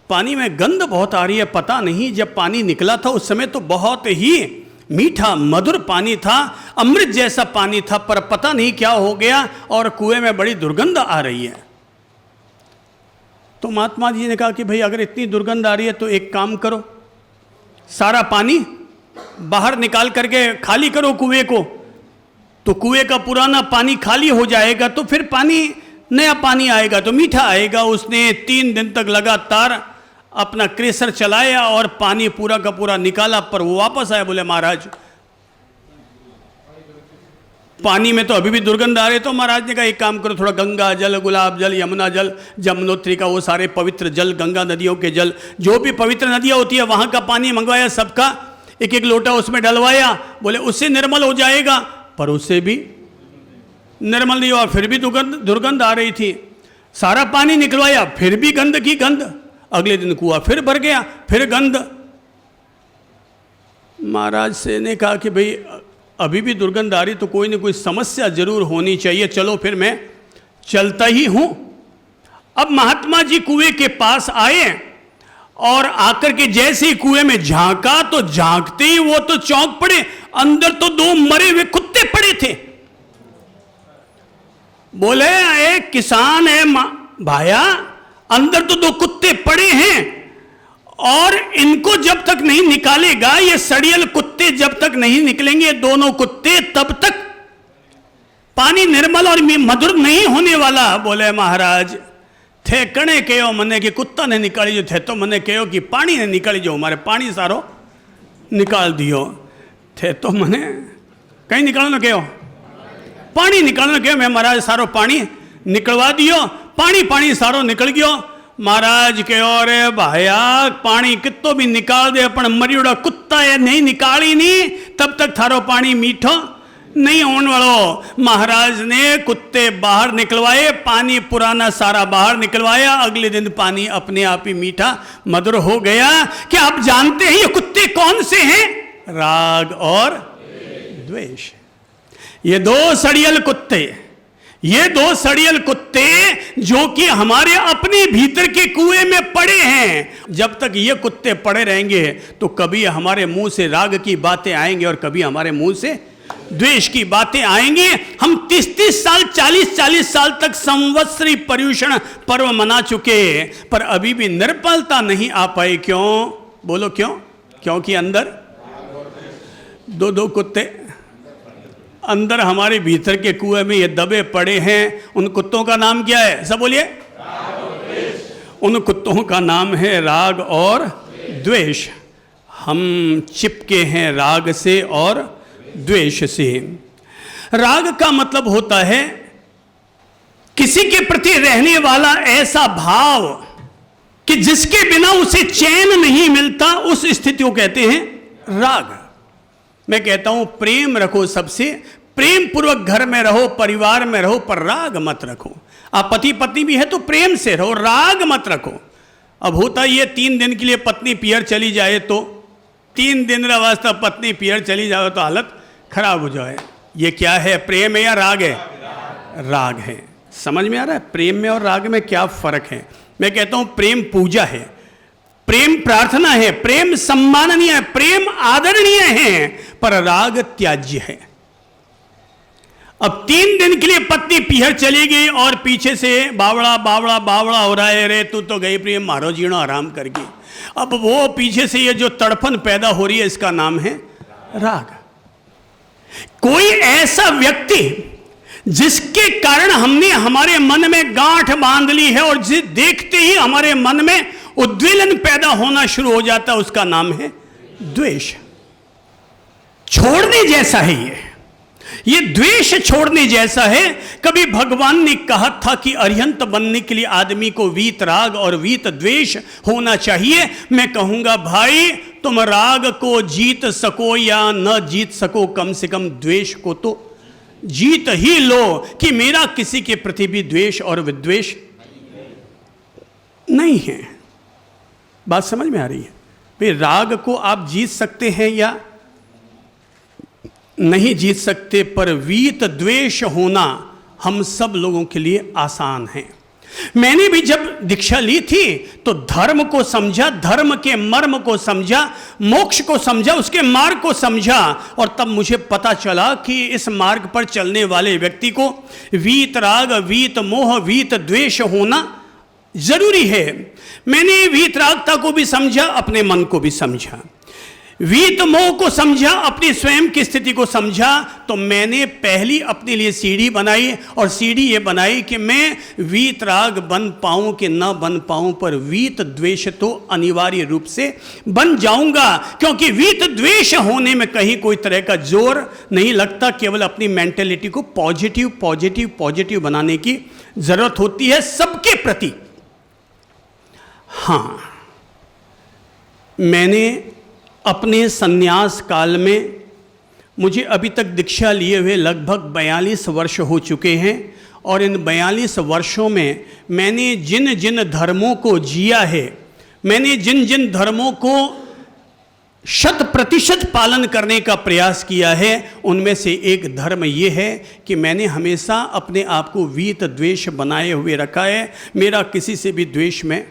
पानी में गंध बहुत आ रही है, पता नहीं जब पानी निकला था उस समय तो बहुत ही मीठा मधुर पानी था, अमृत जैसा पानी था, पर पता नहीं क्या हो गया और कुएं में बड़ी दुर्गंध आ रही है। तो महात्मा जी ने कहा कि भाई अगर इतनी दुर्गंध आ रही है तो एक काम करो, सारा पानी बाहर निकाल करके खाली करो कुएं को, तो कुएं का पुराना पानी खाली हो जाएगा, तो फिर पानी नया पानी आएगा तो मीठा आएगा। उसने 3 दिन तक लगातार अपना क्रेशर चलाया और पानी पूरा का पूरा निकाला, पर वो वापस आया। बोले महाराज पानी में तो अभी भी दुर्गंध आ रही। तो महाराज ने कहा एक काम करो, थोड़ा गंगा जल, गुलाब जल, यमुना जल, जमुनोत्री का वो सारे पवित्र जल, गंगा नदियों के जल, जो भी पवित्र नदियाँ होती है वहाँ का पानी मंगवाया, सबका एक एक लोटा उसमें डलवाया। बोले उससे निर्मल हो जाएगा, पर उससे भी निर्मल नहीं हुआ, फिर भी दुर्गंध आ रही थी। सारा पानी निकलवाया, फिर भी गंध की गंध। अगले दिन कुआं फिर भर गया, फिर गंध। महाराज से ने कहा कि भाई अभी भी दुर्गंध आ रही तो कोई ना कोई समस्या जरूर होनी चाहिए, चलो फिर मैं चलता ही हूं। अब महात्मा जी कुएं के पास आए और आकर के जैसे ही कुएं में झांका तो झांकते ही वो तो चौंक पड़े, अंदर तो 2 मरे हुए कुत्ते पड़े थे। बोले एक किसान है भाया, अंदर तो 2 कुत्ते पड़े हैं और इनको जब तक नहीं निकालेगा, ये सड़ियल कुत्ते जब तक नहीं निकलेंगे, दोनों कुत्ते, तब तक पानी निर्मल और मधुर नहीं होने वाला। बोले महाराज थे कणे कहो मने कि कुत्ता ने निकाली जो थे, तो मने कहो कि पानी ने निकाली जो हमारे पानी सारो निकाल दियो थे, तो मने कहीं निकालो कहो पानी निकालना कहो, मैं महाराज सारो पानी निकलवा दियो, पानी सारो निकल गयो। महाराज कहो अरे भाया पानी कितो भी निकाल दे, अपन मरियोड़ा कुत्ता है नहीं निकाली नहीं, तब तक थारो पानी मीठो नहीं होने वालो। महाराज ने कुत्ते बाहर निकलवाए, पानी पुराना सारा बाहर निकलवाया। अगले दिन पानी अपने आप ही मीठा मधुर हो गया। क्या आप जानते हैं ये कुत्ते कौन से हैं? राग और द्वेष। ये 2 सड़ियल कुत्ते, ये 2 सड़ियल कुत्ते जो कि हमारे अपने भीतर के कुएं में पड़े हैं। जब तक ये कुत्ते पड़े रहेंगे तो कभी हमारे मुंह से राग की बातें आएंगी और कभी हमारे मुंह से द्वेष की बातें आएंगी। हम 30-30 साल 40-40 साल तक संवत्सरी पर्युषण पर्व मना चुके, पर अभी भी निर्मलता नहीं आ पाई। क्यों? बोलो क्यों? क्योंकि अंदर 2 कुत्ते अंदर हमारे भीतर के कुएं में ये दबे पड़े हैं, उन कुत्तों का नाम क्या है? सब बोलिए। उन कुत्तों का नाम है राग और द्वेष। हम चिपके हैं राग से और द्वेष से। राग का मतलब होता है किसी के प्रति रहने वाला ऐसा भाव कि जिसके बिना उसे चैन नहीं मिलता, उस स्थिति को कहते हैं राग। मैं कहता हूं प्रेम रखो सबसे, प्रेम पूर्वक घर में रहो, परिवार में रहो, पर राग मत रखो। आप पति पत्नी भी है तो प्रेम से रहो, राग मत रखो। अब होता ये 3 दिन के लिए पत्नी पियर चली जाए तो 3 दिन वास्ता पत्नी पियर चली जाए तो हालत खराब हो जाए। ये क्या है? प्रेम है या राग है? राग है। समझ में आ रहा है प्रेम में और राग में क्या फर्क है? मैं कहता हूं प्रेम पूजा है, प्रेम प्रार्थना है, प्रेम सम्माननीय है, प्रेम आदरणीय है, पर राग त्याज्य है। अब 3 दिन के लिए पत्नी पीहर चली गई और पीछे से बावड़ा बावड़ा बावड़ा हो रहा है, रे तू तो गई प्रेम मारो जीणो आराम करके। अब वो पीछे से ये जो तड़फन पैदा हो रही है, इसका नाम है राग। कोई ऐसा व्यक्ति जिसके कारण हमने हमारे मन में गांठ बांध ली है और जिसे देखते ही हमारे मन में उद्वेलन पैदा होना शुरू हो जाता है, उसका नाम है द्वेष। छोड़ने जैसा है ये द्वेष छोड़ने जैसा है। कभी भगवान ने कहा था कि अरिहंत बनने के लिए आदमी को वीत राग और वीत द्वेष होना चाहिए। मैं कहूंगा भाई, तुम राग को जीत सको या न जीत सको, कम से कम द्वेष को तो जीत ही लो कि मेरा किसी के प्रति भी द्वेष और विद्वेष नहीं है। बात समझ में आ रही है? भाई राग को आप जीत सकते हैं या नहीं जीत सकते, पर वीत द्वेष होना हम सब लोगों के लिए आसान है। मैंने भी जब दीक्षा ली थी तो धर्म को समझा, धर्म के मर्म को समझा, मोक्ष को समझा, उसके मार्ग को समझा, और तब मुझे पता चला कि इस मार्ग पर चलने वाले व्यक्ति को वीत राग, वीत मोह, वीत द्वेष होना जरूरी है। मैंने वीत रागता को भी समझा, अपने मन को भी समझा, वीत मोह को समझा, अपनी स्वयं की स्थिति को समझा। तो मैंने पहली अपने लिए सीढ़ी बनाई, और सीढ़ी ये बनाई कि मैं वीत राग बन पाऊं कि ना बन पाऊं, पर वीत द्वेष तो अनिवार्य रूप से बन जाऊंगा, क्योंकि वीत द्वेष होने में कहीं कोई तरह का जोर नहीं लगता। केवल अपनी मेंटेलिटी को पॉजिटिव पॉजिटिव पॉजिटिव बनाने की जरूरत होती है सबके प्रति। हाँ, मैंने अपने सन्यास काल में, मुझे अभी तक दीक्षा लिए हुए लगभग 42 वर्ष हो चुके हैं, और इन 42 वर्षों में मैंने जिन जिन धर्मों को जिया है, मैंने जिन जिन धर्मों को 100% पालन करने का प्रयास किया है, उनमें से एक धर्म ये है कि मैंने हमेशा अपने आप को वीत द्वेष बनाए हुए रखा है। मेरा किसी से भी द्वेष में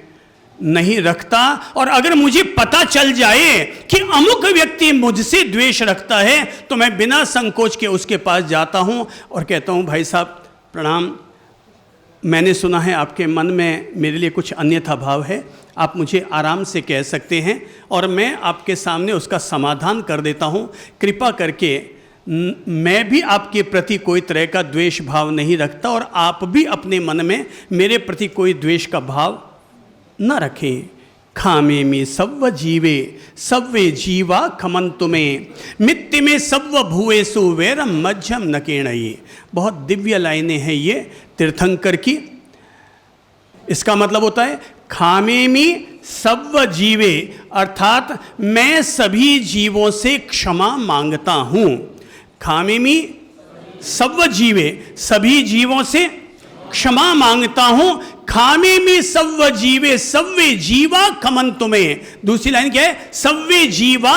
नहीं रखता, और अगर मुझे पता चल जाए कि अमुक व्यक्ति मुझसे द्वेष रखता है तो मैं बिना संकोच के उसके पास जाता हूं और कहता हूं, भाई साहब प्रणाम, मैंने सुना है आपके मन में मेरे लिए कुछ अन्यथा भाव है, आप मुझे आराम से कह सकते हैं और मैं आपके सामने उसका समाधान कर देता हूं। कृपा करके मैं भी आपके प्रति कोई तरह का द्वेष भाव नहीं रखता, और आप भी अपने मन में मेरे प्रति कोई द्वेष का भाव न रखें। खामे में सव्व जीवे सव्वे जीवा खमंतु में मित्ति में सव्व भुवेसु वैरम मध्यम नकेणयी। बहुत दिव्य लाइनें हैं ये तीर्थंकर की। इसका मतलब होता है खामे में सव्व जीवे, अर्थात मैं सभी जीवों से क्षमा मांगता हूँ। खामे में सव्व जीवे, सभी जीवों से क्षमा मांगता हूं। खामे में सव्व जीवे सव्वे जीवा खमंतु में। दूसरी लाइन क्या है? सव्वे जीवा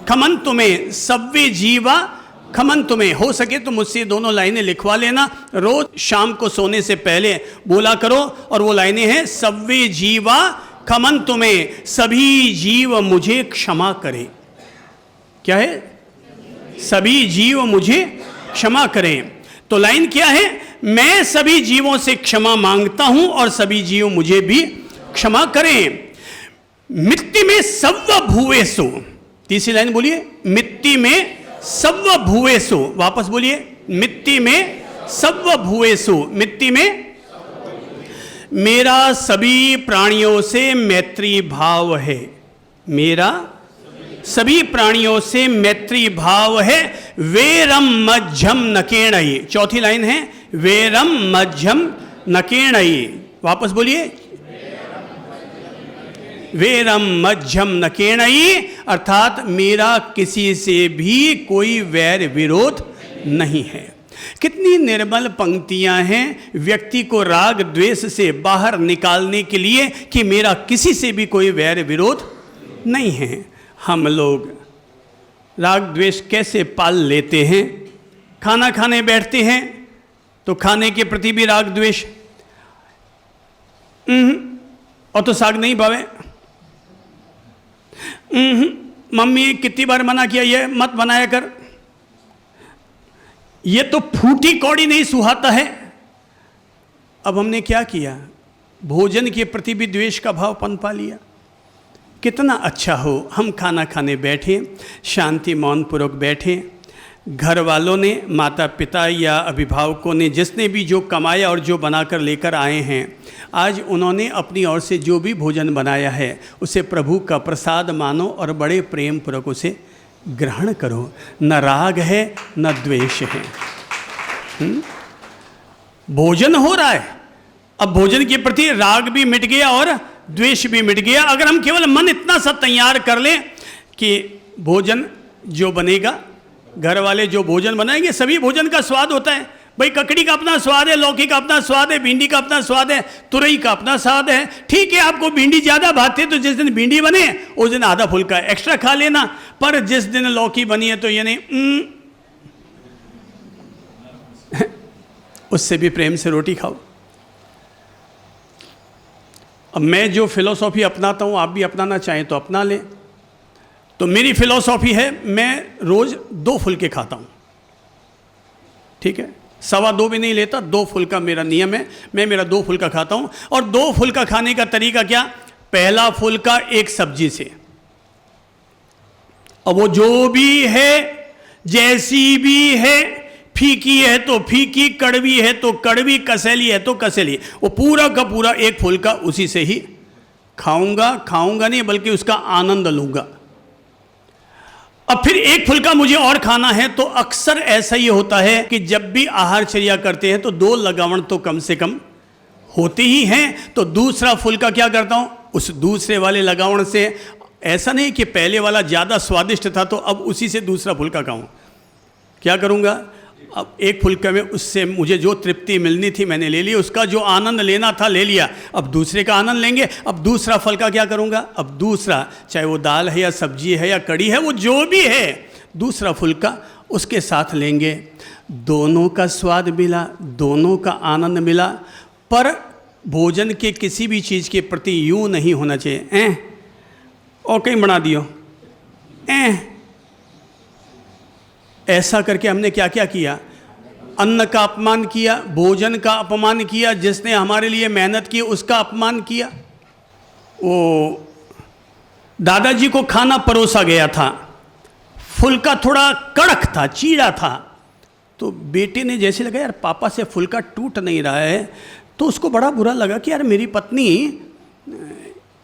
खमंतु में, सव्वे जीवा खमंतु में। हो सके तो मुझसे दोनों लाइनें लिखवा लेना, रोज शाम को सोने से पहले बोला करो। और वो लाइनें हैं, सव्वे जीवा खमंतु में, सभी जीव मुझे क्षमा करें। क्या है? सभी जीव मुझे क्षमा करें। तो लाइन क्या है? मैं सभी जीवों से क्षमा मांगता हूं और सभी जीव मुझे भी क्षमा करें। मिट्टी में सव्व भुवेसु। तीसरी लाइन बोलिए, मिट्टी में सव्व भुवेसु। वापस बोलिए, मिट्टी में सब्व भूवेषु, मिट्टी में मेरा सभी प्राणियों से मैत्री भाव है, मेरा सभी प्राणियों से मैत्री भाव है। वेरम मध्यम नकेणयि, चौथी लाइन है, वेरम मध्यम नकेणयि। वापस बोलिए, वेरम मध्यम नकेणयि, अर्थात मेरा किसी से भी कोई वैर विरोध नहीं है। कितनी निर्मल पंक्तियां हैं व्यक्ति को राग द्वेष से बाहर निकालने के लिए कि मेरा किसी से भी कोई वैर विरोध नहीं है। हम लोग राग द्वेष कैसे पाल लेते हैं? खाना खाने बैठते हैं तो खाने के प्रति भी राग द्वेष, और तो साग नहीं भावे, मम्मी कितनी बार मना किया ये मत बनाया कर, ये तो फूटी कौड़ी नहीं सुहाता है। अब हमने क्या किया? भोजन के प्रति भी द्वेष का भाव पनपा लिया। कितना अच्छा हो हम खाना खाने बैठे, शांति मौन पूर्वक बैठे, घर वालों ने, माता पिता या अभिभावकों ने, जिसने भी जो कमाया और जो बनाकर लेकर आए हैं, आज उन्होंने अपनी ओर से जो भी भोजन बनाया है उसे प्रभु का प्रसाद मानो और बड़े प्रेम पूर्वक उसे ग्रहण करो। न राग है न द्वेष है। भोजन हो रहा है, अब भोजन के प्रति राग भी मिट गया और द्वेष भी मिट गया। अगर हम केवल मन इतना सा तैयार कर लें कि भोजन जो बनेगा, घर वाले जो भोजन बनाएंगे, सभी भोजन का स्वाद होता है भाई। ककड़ी का अपना स्वाद है, लौकी का अपना स्वाद है, भिंडी का अपना स्वाद है, तुरई का अपना स्वाद है। ठीक है, आपको भिंडी ज़्यादा भाती है तो जिस दिन भिंडी बने उस दिन आधा फुल्का एक्स्ट्रा खा लेना, पर जिस दिन लौकी बनी है तो ये नहीं, उससे भी प्रेम से रोटी खाओ। अब मैं जो फिलॉसॉफी अपनाता हूँ, आप भी अपनाना चाहें तो अपना लें। तो मेरी फिलॉसॉफी है, मैं रोज़ 2 फुलके खाता हूँ, ठीक है, 2.25 भी नहीं लेता, 2 फुल्का मेरा नियम है। मैं मेरा 2 फुल्का खाता हूँ। और 2 फुल्का खाने का तरीका क्या? पहला फुल्का एक सब्जी से, अब वो जो भी है, जैसी भी है, फीकी है तो फीकी, कड़वी है तो कड़वी, कसैली है तो कसैली, वो पूरा का पूरा एक फुल्का उसी से ही खाऊंगा नहीं बल्कि उसका आनंद लूंगा। अब फिर एक फुल्का मुझे और खाना है तो अक्सर ऐसा ही होता है कि जब भी आहारचर्या करते हैं तो 2 लगावण तो कम से कम होते ही हैं। तो दूसरा फुल्का क्या करता हूं, उस दूसरे वाले लगावण से, ऐसा नहीं कि पहले वाला ज़्यादा स्वादिष्ट था तो अब उसी से दूसरा फुल्का खाऊं। क्या करूंगा? अब एक फुल्के में उससे मुझे जो तृप्ति मिलनी थी मैंने ले ली, उसका जो आनंद लेना था ले लिया, अब दूसरे का आनंद लेंगे। अब दूसरा फुल्का क्या करूँगा? अब दूसरा, चाहे वो दाल है या सब्जी है या कड़ी है, वो जो भी है, दूसरा फुल्का उसके साथ लेंगे। दोनों का स्वाद मिला, दोनों का आनंद मिला। पर भोजन के किसी भी चीज़ के प्रति यूँ नहीं होना चाहिए, और कहीं बना दियो, ऐसा करके हमने क्या क्या किया? अन्न का अपमान किया, भोजन का अपमान किया, जिसने हमारे लिए मेहनत की उसका अपमान किया। वो दादाजी को खाना परोसा गया था, फुल्का थोड़ा कड़क था, चीड़ा था, तो बेटे ने जैसे लगा यार पापा से फुल्का टूट नहीं रहा है, तो उसको बड़ा बुरा लगा कि यार मेरी पत्नी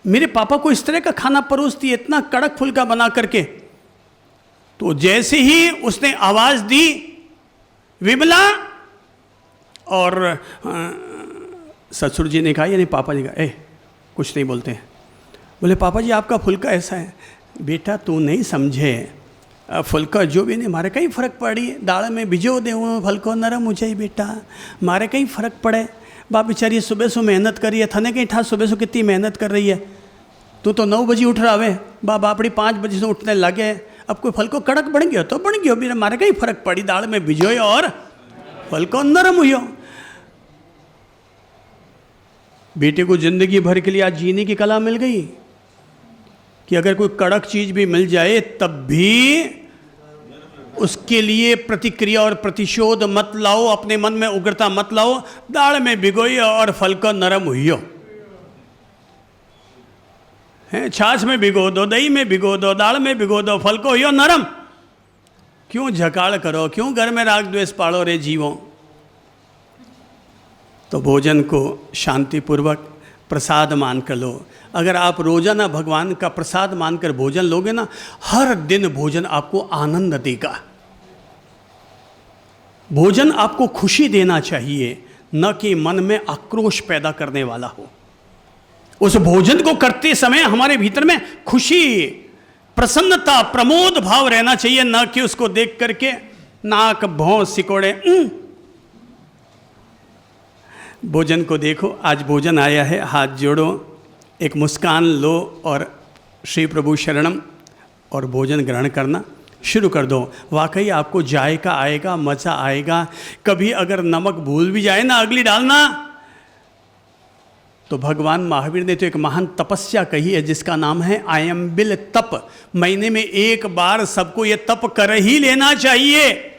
मेरे पापा को इस तरह का खाना परोसती है, इतना कड़क फुल्का बना करके। तो जैसे ही उसने आवाज़ दी विमला, और ससुर जी ने कहा, यानी पापा जी का, कुछ नहीं बोलते हैं, बोले पापा जी आपका फुल्का ऐसा है। बेटा तू नहीं समझे, फुल्का जो भी नहीं मारे कहीं फ़र्क पड़ी, दाल में भिजो दे फुल्को नरम हो जाए बेटा, मारे कहीं फ़र्क पड़े। बाप बेचारी सुबह से मेहनत करी है, थने कहीं ठा सुबह से कितनी मेहनत कर रही है, तू तो 9 बजे उठ रहा है, बापड़ी 5 बजे से उठने लगे, अब कोई फल को कड़क बन गया तो बन गया, मेरा मारे कहीं फर्क पड़ी, दाल में भिजोए और फल को नरम हुई। बेटे को जिंदगी भर के लिए आज जीने की कला मिल गई कि अगर कोई कड़क चीज भी मिल जाए तब भी उसके लिए प्रतिक्रिया और प्रतिशोध मत लाओ, अपने मन में उग्रता मत लाओ। दाल में भिगोई और फल को नरम हुई, छाछ में भिगो दो, दही में भिगो दो, दाल में भिगो दो, फल को हो नरम। क्यों झकाड़ करो, क्यों घर में राग द्वेष पाड़ो रे जीवों। तो भोजन को शांतिपूर्वक प्रसाद मान कर लो। अगर आप रोजाना भगवान का प्रसाद मानकर भोजन लोगे ना, हर दिन भोजन आपको आनंद देगा। भोजन आपको खुशी देना चाहिए, न कि मन में आक्रोश पैदा करने वाला हो। उस भोजन को करते समय हमारे भीतर में खुशी, प्रसन्नता, प्रमोद भाव रहना चाहिए, न कि उसको देख करके नाक भौं सिकोड़े। भोजन को देखो, आज भोजन आया है, हाथ जोड़ो, एक मुस्कान लो और श्री प्रभु शरणम और भोजन ग्रहण करना शुरू कर दो। वाकई आपको जायका आएगा, मज़ा आएगा। कभी अगर नमक भूल भी जाए ना अगली डालना, तो भगवान महावीर ने तो एक महान तपस्या कही है जिसका नाम है आयम्बिल तप। महीने में एक बार सबको ये तप कर ही लेना चाहिए।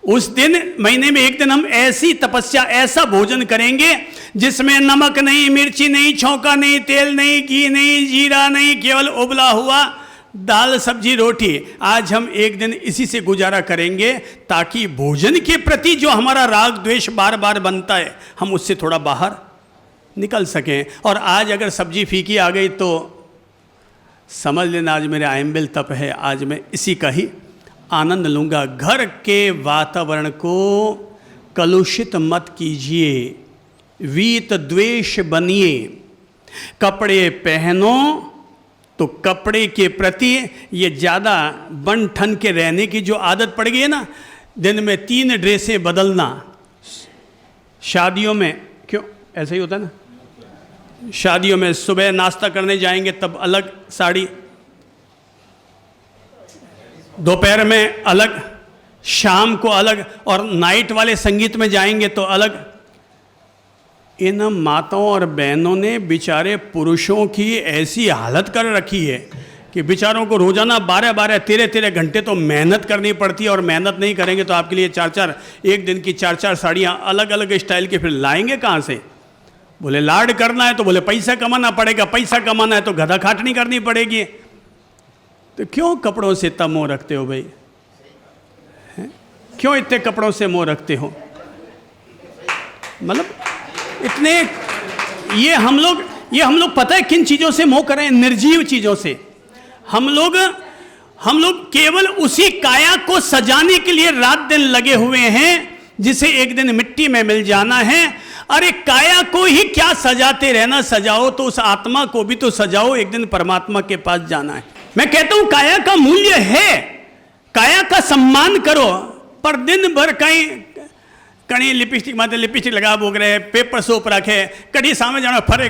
उस दिन, महीने में एक दिन हम ऐसी तपस्या, ऐसा भोजन करेंगे जिसमें नमक नहीं, मिर्ची नहीं, छौंका नहीं, तेल नहीं, घी नहीं, जीरा नहीं, केवल उबला हुआ दाल, सब्जी, रोटी। आज हम एक दिन इसी से गुजारा करेंगे ताकि भोजन के प्रति जो हमारा राग द्वेष बार बार बनता है, हम उससे थोड़ा बाहर निकल सकें। और आज अगर सब्जी फीकी आ गई तो समझ लेना आज मेरे आयम्बिल तप है, आज मैं इसी का ही आनंद लूँगा। घर के वातावरण को कलुषित मत कीजिए, वीत द्वेष बनिए। कपड़े पहनो तो कपड़े के प्रति ये ज़्यादा बन ठन के रहने की जो आदत पड़ गई है ना, दिन में 3 ड्रेसें बदलना। शादियों में क्यों ऐसा ही होता है ना, शादियों में सुबह नाश्ता करने जाएंगे तब अलग साड़ी, दोपहर में अलग, शाम को अलग, और नाइट वाले संगीत में जाएंगे तो अलग। इन माताओं और बहनों ने बेचारे पुरुषों की ऐसी हालत कर रखी है कि बेचारों को रोजाना 12-12, 13-13 घंटे तो मेहनत करनी पड़ती है। और मेहनत नहीं करेंगे तो आपके लिए 4-4, एक दिन की 4-4 साड़ियाँ अलग अलग स्टाइल के फिर लाएंगे कहाँ से? बोले लाड करना है तो बोले पैसा कमाना पड़ेगा, पैसा कमाना है तो गधा खाटनी करनी पड़ेगी। तो क्यों कपड़ों से इतना मोह रखते हो भाई? क्यों इतने कपड़ों से मोह रखते हो? मतलब इतने ये हम लोग पता है किन चीज़ों से मोह करें? निर्जीव चीज़ों से। हम लोग केवल उसी काया को सजाने के लिए रात दिन लगे हुए हैं जिसे एक दिन मिट्टी में मिल जाना है। अरे काया को ही क्या सजाते रहना, सजाओ तो उस आत्मा को भी तो सजाओ, एक दिन परमात्मा के पास जाना है। मैं कहता हूं काया का मूल्य है, काया का सम्मान करो, पर दिन भर कहीं लिपस्टिक माते लिपस्टिक लगा बोग रहे, पेपर सोप रखे, कड़ी सामने जाना, फिर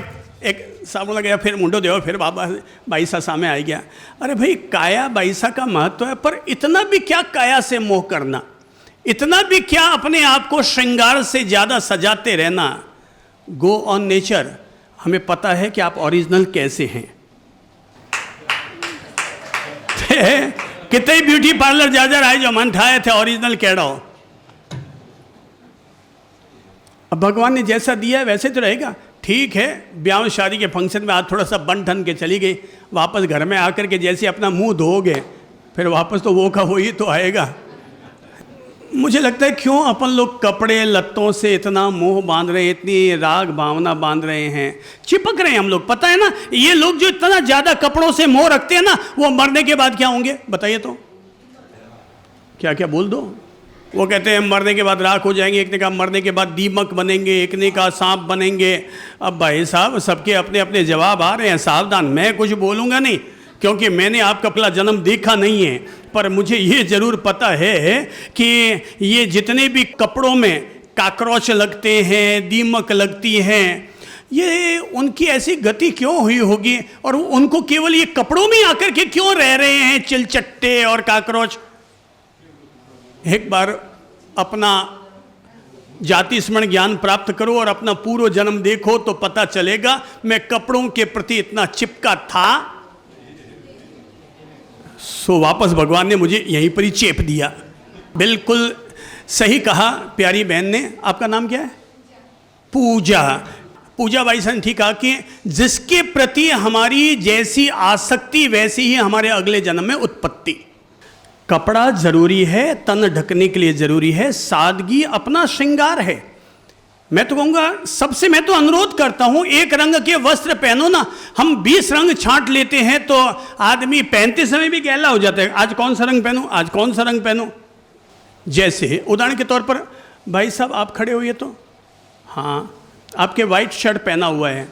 एक साबुन लगाया, फिर मुंडो देव, फिर बाबा बाईसा सामने आ गया। अरे भाई काया बाईसा का महत्व है, पर इतना भी क्या काया से मोह करना, इतना भी क्या अपने आप को श्रृंगार से ज़्यादा सजाते रहना। Go on nature. हमें पता है कि आप ओरिजिनल कैसे हैं। कितने ब्यूटी पार्लर जा आए जो मन ठाए थे ओरिजिनल कह रहा हो। अब भगवान ने जैसा दिया है वैसे तो रहेगा। ठीक है, ब्याह शादी के फंक्शन में आज थोड़ा सा बन ठन के चली गई, वापस घर में आकर के जैसे अपना मुंह धोगे फिर वापस तो वो का वो ही तो आएगा। मुझे लगता है क्यों अपन लोग कपड़े लत्तों से इतना मोह बांध रहे हैं, इतनी राग भावना बांध रहे हैं, चिपक रहे हैं हम लोग। पता है ना, ये लोग जो इतना ज़्यादा कपड़ों से मोह रखते हैं ना, वो मरने के बाद क्या होंगे बताइए तो? क्या क्या बोल दो। वो कहते हैं मरने के बाद राख हो जाएंगे, एक ने कहा मरने के बाद दीमक बनेंगे, एक ने कहा सांप बनेंगे। अब भाई साहब सबके अपने अपने जवाब आ रहे हैं, सावधान। मैं कुछ बोलूँगा नहीं क्योंकि मैंने आपका पहला जन्म देखा नहीं है, पर मुझे ये ज़रूर पता है कि ये जितने भी कपड़ों में काकरोच लगते हैं, दीमक लगती हैं, ये उनकी ऐसी गति क्यों हुई होगी और उनको केवल ये कपड़ों में आकर के क्यों रह रहे हैं चिलचट्टे और काकरोच। एक बार अपना जाति स्मरण ज्ञान प्राप्त करो और अपना पूर्व जन्म देखो तो पता चलेगा मैं कपड़ों के प्रति इतना चिपका था। सो वापस भगवान ने मुझे यहीं पर ही चेप दिया। बिल्कुल सही कहा प्यारी बहन ने। आपका नाम क्या है? पूजा। पूजा भाई सन ठीक कहा कि जिसके प्रति हमारी जैसी आसक्ति वैसी ही हमारे अगले जन्म में उत्पत्ति। कपड़ा जरूरी है, तन ढकने के लिए जरूरी है, सादगी अपना श्रृंगार है। मैं तो कहूंगा सबसे, मैं तो अनुरोध करता हूं, एक रंग के वस्त्र पहनो ना। हम 20 रंग छांट लेते हैं तो आदमी 35 में भी गैला हो जाता है। आज कौन सा रंग पहनूं, आज कौन सा रंग पहनूं। जैसे उदाहरण के तौर पर, भाई साहब आप खड़े होइए तो, हाँ आपके वाइट शर्ट पहना हुआ है,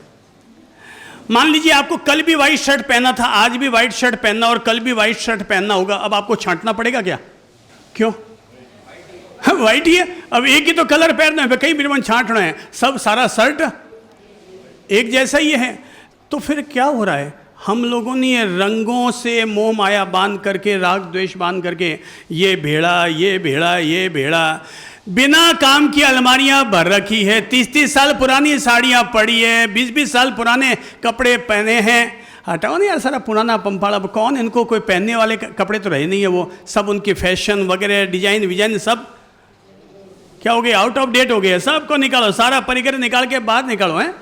मान लीजिए आपको कल भी वाइट शर्ट पहना था, आज भी वाइट शर्ट पहनना और कल भी वाइट शर्ट पहनना होगा, अब आपको छांटना पड़ेगा क्या? क्यों? वाइट ही है, अब एक ही तो कलर पहनना है, कई बिरमन छांटना है, सब सारा शर्ट एक जैसा ही है। तो फिर क्या हो रहा है, हम लोगों ने ये रंगों से मोह माया बांध करके, राग द्वेष बांध करके, ये भेड़ा ये भेड़ा ये भेड़ा, बिना काम की अलमारियां भर रखी है, 30-30 साल पुरानी साड़ियां पड़ी है, 20-20 साल पुराने कपड़े पहने हैं। हटाओ ना यार सारा पुराना पंपाड़ा, कौन इनको, कोई पहनने वाले कपड़े तो रहे नहीं है, वो सब उनके फैशन वगैरह डिजाइन विजाइन सब क्या हो गया, आउट ऑफ डेट हो गया। सबको निकालो, सारा परिकर निकाल के बाहर निकालो है,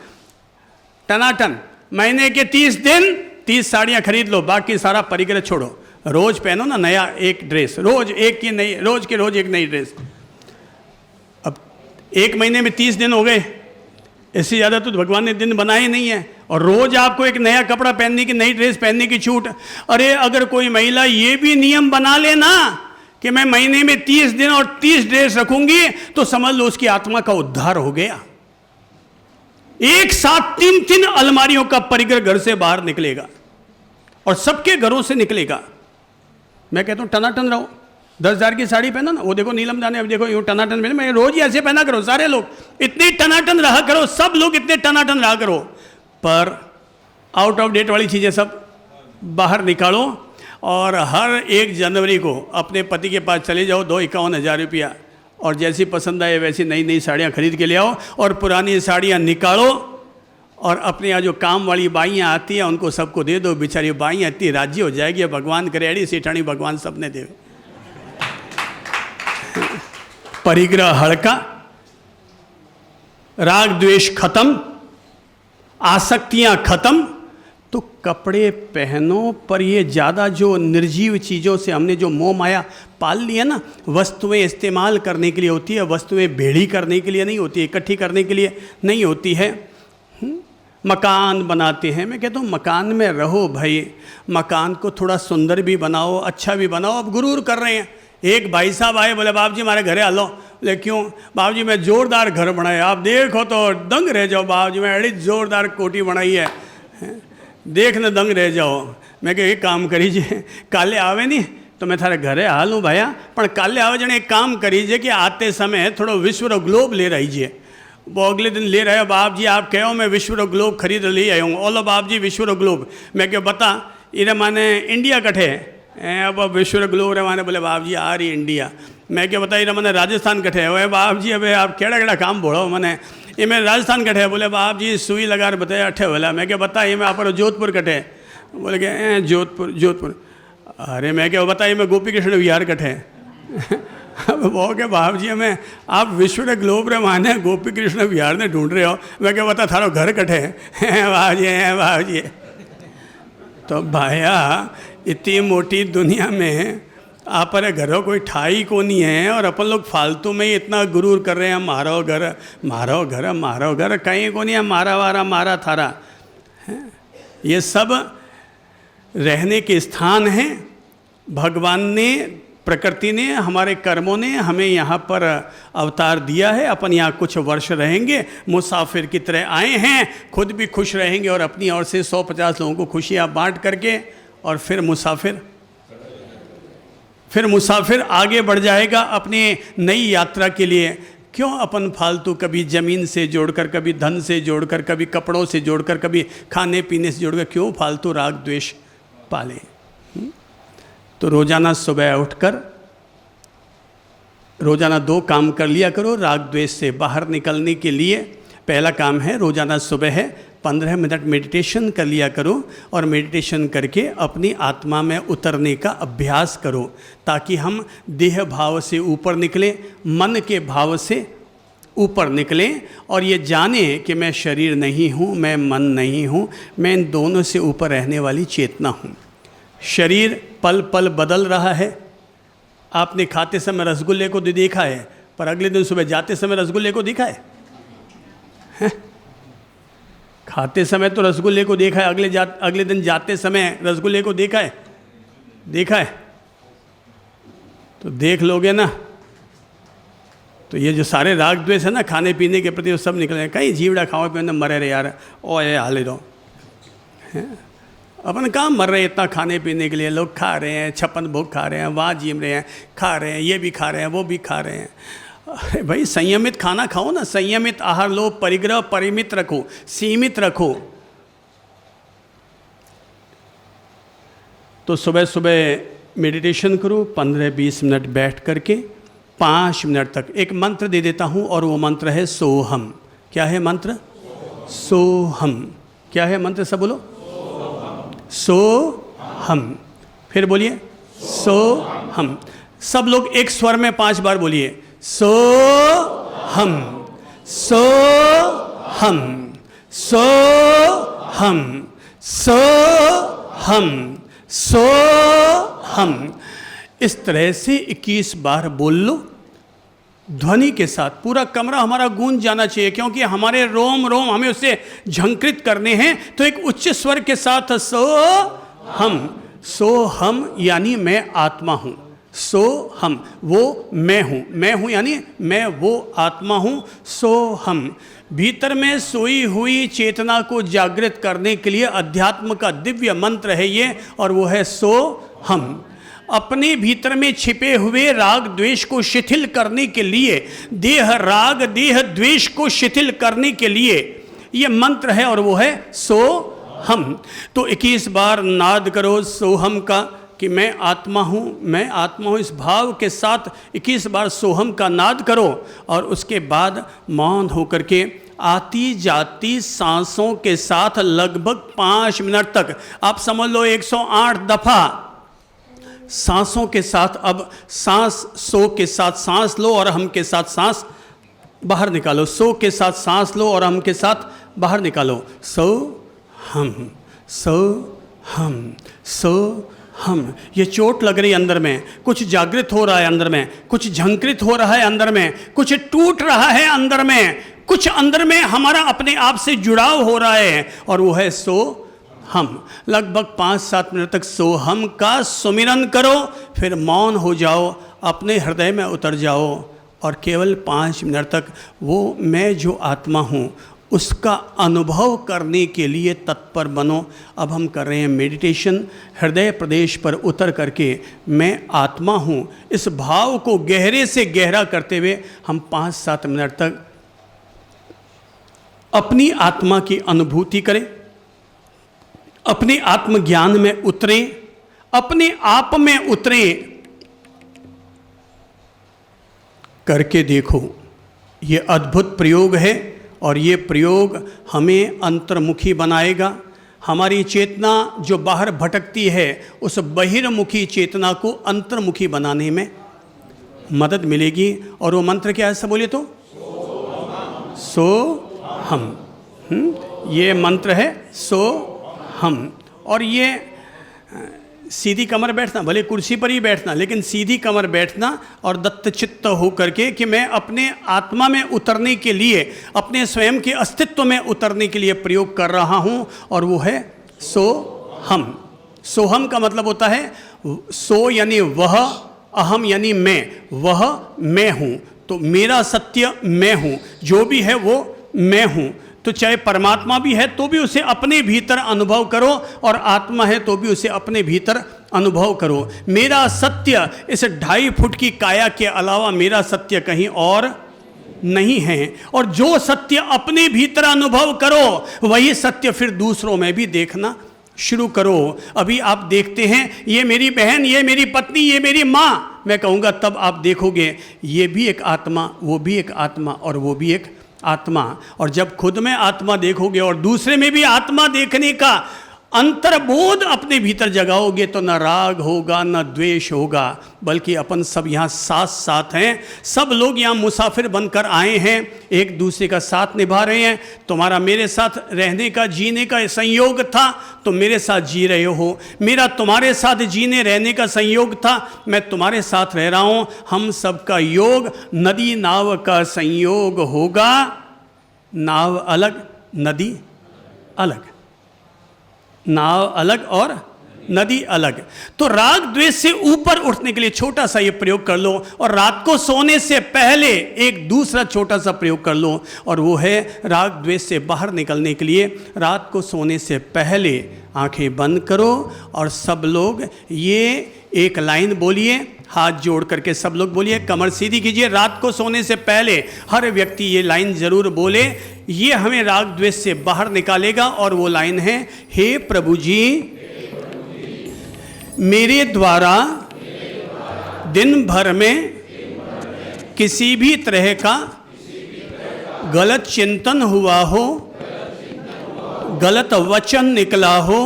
टनाटन। महीने के 30 दिन 30 साड़ियां खरीद लो, बाकी सारा परिकर छोड़ो। रोज पहनो ना नया एक ड्रेस, रोज एक की नई, रोज के रोज एक नई ड्रेस। अब एक महीने में 30 दिन हो गए, इससे ज़्यादा तो भगवान ने दिन बनाए नहीं है, और रोज आपको एक नया कपड़ा पहनने की, नई ड्रेस पहनने की छूट। अरे अगर कोई महिला ये भी नियम बना लेना कि मैं महीने में 30 दिन और 30 ड्रेस रखूंगी, तो समझ लो उसकी आत्मा का उद्धार हो गया। एक साथ 3-3 अलमारियों का परिकर घर से बाहर निकलेगा और सबके घरों से निकलेगा। मैं कहता हूं टनाटन रहो, 10,000 की साड़ी पहना ना, वो देखो नीलम जाने, अब देखो यूं टनाटन पहने, मैं रोज ही ऐसे पहना करो, सारे लोग इतने टनाटन रहा करो, सब लोग इतने टनाटन रहा करो। पर आउट ऑफ डेट वाली चीजें सब बाहर निकालो, और हर 1 जनवरी को अपने पति के पास चले जाओ, 2-51,000 रुपया, और जैसी पसंद आए वैसी नई नई साड़ियाँ खरीद के ले आओ, और पुरानी साड़ियाँ निकालो, और अपने यहाँ जो काम वाली बाइयाँ आती हैं उनको सबको दे दो। बेचारी बाइयाँ इतनी राजी हो जाएगी, भगवान करे एड़ी सेठानी भगवान सबने दे। परिग्रह हड़का, राग द्वेष खत्म, आसक्तियां खत्म, तो कपड़े पहनो। पर ये ज़्यादा जो निर्जीव चीज़ों से हमने जो मोह माया पाल ली है ना, वस्तुएं इस्तेमाल करने के लिए होती है, वस्तुएं भेड़ी करने के लिए नहीं होती है, इकट्ठी करने के लिए नहीं होती है। मकान बनाते हैं, मैं कहता हूँ मकान में रहो भाई, मकान को थोड़ा सुंदर भी बनाओ, अच्छा भी बनाओ। अब गुरूर कर रहे हैं। एक भाई साहब आए, बोले बाप जी हमारे घरे आ लो। बोले क्यों? बाप जी मैं जोरदार घर बनाया, आप देखो तो दंग रह जाओ। बाप जी मैं एड़ी जोरदार कोठी बनाई है, देखने दंग रह जाओ। मैं कह एक काम करीजिए, काले आवे नहीं तो मैं थारे घरे हालूँ भैया, पर काले आवे जने एक काम करीजिए कि आते समय थोड़ा विश्व ग्लोब ले रहीजिए। वो अगले दिन ले रहे, बाप जी आप कहो मैं विश्व ग्लोब खरीद ले आया हूँ। ओलो बाप जी विश्व ग्लोब, मैं क्यों बता इरे माने इंडिया कठे, अब विश्व ग्लोब रे माने बोले बाप जी आ रही इंडिया। मैं क्या बता इरे मैंने राजस्थान कठे है बाप जी, अब आप केड़ा केड़ा काम बोलो मैंने, ये मैं राजस्थान कठे है। बोले बाप जी सुई लगा बताया अठे बोला। मैं क्या बता ये मैं आप जोधपुर कठे, बोले क्या जोधपुर जोधपुर। अरे मैं क्या बताइए मैं गोपी कृष्ण विहार कठे। अब वो क्या बाप जी हमें आप विश्व ग्लोब रे माने गोपी कृष्ण विहार ने ढूंढ रहे हो। मैं क्या बता थारो घर कठे है बाप जी, है बाप जी। तो भाया इतनी मोटी दुनिया में आप घरों कोई ठाई को नहीं है, और अपन लोग फालतू में ही इतना गुरूर कर रहे हैं, मारो घर मारो घर मारो घर, कहीं को नहीं है मारा वारा मारा थारा। ये सब रहने के स्थान हैं। भगवान ने, प्रकृति ने, हमारे कर्मों ने हमें यहाँ पर अवतार दिया है। अपन यहाँ कुछ वर्ष रहेंगे, मुसाफिर की तरह आए हैं, खुद भी खुश रहेंगे और अपनी ओर से 150 लोगों को खुशियाँ बांट करके, और फिर मुसाफिर आगे बढ़ जाएगा अपनी नई यात्रा के लिए। क्यों अपन फालतू कभी ज़मीन से जोड़कर, कभी धन से जोड़कर, कभी कपड़ों से जोड़कर, कभी खाने पीने से जोड़कर, क्यों फालतू राग द्वेष पालें? तो रोज़ाना सुबह उठकर रोज़ाना 2 काम कर लिया करो राग द्वेष से बाहर निकलने के लिए। पहला काम है रोज़ाना सुबह 15 मिनट मेडिटेशन कर लिया करो, और मेडिटेशन करके अपनी आत्मा में उतरने का अभ्यास करो, ताकि हम देह भाव से ऊपर निकलें, मन के भाव से ऊपर निकलें, और ये जाने कि मैं शरीर नहीं हूँ, मैं मन नहीं हूँ, मैं इन दोनों से ऊपर रहने वाली चेतना हूँ। शरीर पल पल बदल रहा है, आपने खाते समय रसगुल्ले को देखा है, पर अगले दिन सुबह जाते समय रसगुल्ले को देखा है? खाते समय तो रसगुल्ले को देखा है, अगले दिन जाते समय रसगुल्ले को देखा है? देखा है? तो देख लोगे ना, तो ये जो सारे राग द्वेष है ना खाने पीने के प्रति, वो सब निकले। कहीं जीवड़ा खाओ पे मरे रहे यार, ओ ये हाले दो, अपन काम मर रहे हैं इतना खाने पीने के लिए। लोग खा रहे हैं, 56 भोग खा रहे हैं, वहाँ जिम रहे हैं, खा रहे हैं, ये भी खा रहे हैं, वो भी खा रहे हैं। अरे भाई संयमित खाना खाओ ना, संयमित आहार लो, परिग्रह परिमित रखो, सीमित रखो। तो सुबह सुबह मेडिटेशन करो, 15-20 मिनट बैठ करके 5 मिनट तक। एक मंत्र दे देता हूँ और वो मंत्र है सोहम। क्या है मंत्र? सोहम। क्या है मंत्र? सब बोलो। सोहम। फिर बोलिए सोहम। सब लोग एक स्वर में 5 बार बोलिए, सोहम सोहम सोहम सोहम सोहम। इस तरह से 21 बार बोल लो ध्वनि के साथ। पूरा कमरा हमारा गूंज जाना चाहिए, क्योंकि हमारे रोम रोम हमें उससे झंकृत करने हैं। तो एक उच्च स्वर के साथ सोहम। सोहम यानी मैं आत्मा हूँ, सोहम वो मैं हूँ, मैं हूँ यानी मैं वो आत्मा हूँ। सोहम भीतर में सोई हुई चेतना को जागृत करने के लिए अध्यात्म का दिव्य मंत्र है ये, और वो है सोहम। अपने भीतर में छिपे हुए राग द्वेष को शिथिल करने के लिए, देह राग देह द्वेष को शिथिल करने के लिए ये मंत्र है, और वो है सोहम। तो 21 बार नाद करो सोहम का, कि मैं आत्मा हूँ, मैं आत्मा हूँ। इस भाव के साथ 21 बार सोहम का नाद करो, और उसके बाद मौन होकर के आती जाती सांसों के साथ लगभग 5 मिनट तक, आप समझ लो 108 दफा सांसों के साथ। अब सांस सो के साथ सांस लो और हम के साथ सांस बाहर निकालो, सो के साथ सांस लो और हम के साथ बाहर निकालो। सो हम सो हम सो हम। ये चोट लग रही है अंदर में, कुछ जागृत हो रहा है अंदर में, कुछ झंकृत हो रहा है अंदर में, कुछ टूट रहा है अंदर में, कुछ अंदर में हमारा अपने आप से जुड़ाव हो रहा है, और वो है सो हम। लगभग 5-7 मिनट तक सोहम का सुमिरन करो, फिर मौन हो जाओ, अपने हृदय में उतर जाओ, और केवल 5 मिनट तक वो मैं जो आत्मा हूँ उसका अनुभव करने के लिए तत्पर बनो। अब हम कर रहे हैं मेडिटेशन। हृदय प्रदेश पर उतर करके मैं आत्मा हूँ, इस भाव को गहरे से गहरा करते हुए हम 5-7 मिनट तक अपनी आत्मा की अनुभूति करें, अपने आत्मज्ञान में उतरें, अपने आप में उतरें। करके देखो, ये अद्भुत प्रयोग है, और ये प्रयोग हमें अंतर्मुखी बनाएगा। हमारी चेतना जो बाहर भटकती है, उस बहिर्मुखी चेतना को अंतर्मुखी बनाने में मदद मिलेगी। और वो मंत्र क्या है? सब बोलिए तो सो हम। ये मंत्र है सो हम। और ये सीधी कमर बैठना, भले कुर्सी पर ही बैठना, लेकिन सीधी कमर बैठना और दत्तचित्त हो करके कि मैं अपने आत्मा में उतरने के लिए, अपने स्वयं के अस्तित्व में उतरने के लिए प्रयोग कर रहा हूँ, और वो है सोहम। सोहम का मतलब होता है सो यानी वह, अहम यानी मैं, वह मैं हूँ। तो मेरा सत्य मैं हूँ, जो भी है वो मैं हूँ। तो चाहे परमात्मा भी है तो भी उसे अपने भीतर अनुभव करो, और आत्मा है तो भी उसे अपने भीतर अनुभव करो। मेरा सत्य इस 2.5 फुट की काया के अलावा मेरा सत्य कहीं और नहीं है। और जो सत्य अपने भीतर अनुभव करो, वही सत्य फिर दूसरों में भी देखना शुरू करो। अभी आप देखते हैं ये मेरी बहन, ये मेरी पत्नी, ये मेरी माँ, मैं कहूँगा तब आप देखोगे ये भी एक आत्मा, वो भी एक आत्मा, और वो भी एक आत्मा। और जब खुद में आत्मा देखोगे और दूसरे में भी आत्मा देखने का अंतर्बोध अपने भीतर जगाओगे तो न राग होगा न द्वेष होगा, बल्कि अपन सब यहाँ साथ साथ हैं। सब लोग यहाँ मुसाफिर बनकर आए हैं, एक दूसरे का साथ निभा रहे हैं। तुम्हारा मेरे साथ रहने का जीने का संयोग था, तुम मेरे साथ जी रहे हो। मेरा तुम्हारे साथ जीने रहने का संयोग था, मैं तुम्हारे साथ रह रहा हूँ। हम सबका योग नदी नाव का संयोग होगा। नाव अलग, नदी अलग, नाव अलग और नदी अलग। तो राग द्वेष से ऊपर उठने के लिए छोटा सा ये प्रयोग कर लो, और रात को सोने से पहले एक दूसरा छोटा सा प्रयोग कर लो, और वो है राग द्वेष से बाहर निकलने के लिए रात को सोने से पहले आंखें बंद करो और सब लोग ये एक लाइन बोलिए, हाथ जोड़ करके सब लोग बोलिए, कमर सीधी कीजिए। रात को सोने से पहले हर व्यक्ति ये लाइन जरूर बोले, ये हमें राग द्वेष से बाहर निकालेगा। और वो लाइन है, हे प्रभु जी, मेरे द्वारा दिन भर में किसी भी तरह का गलत चिंतन हुआ हो, गलत वचन निकला हो,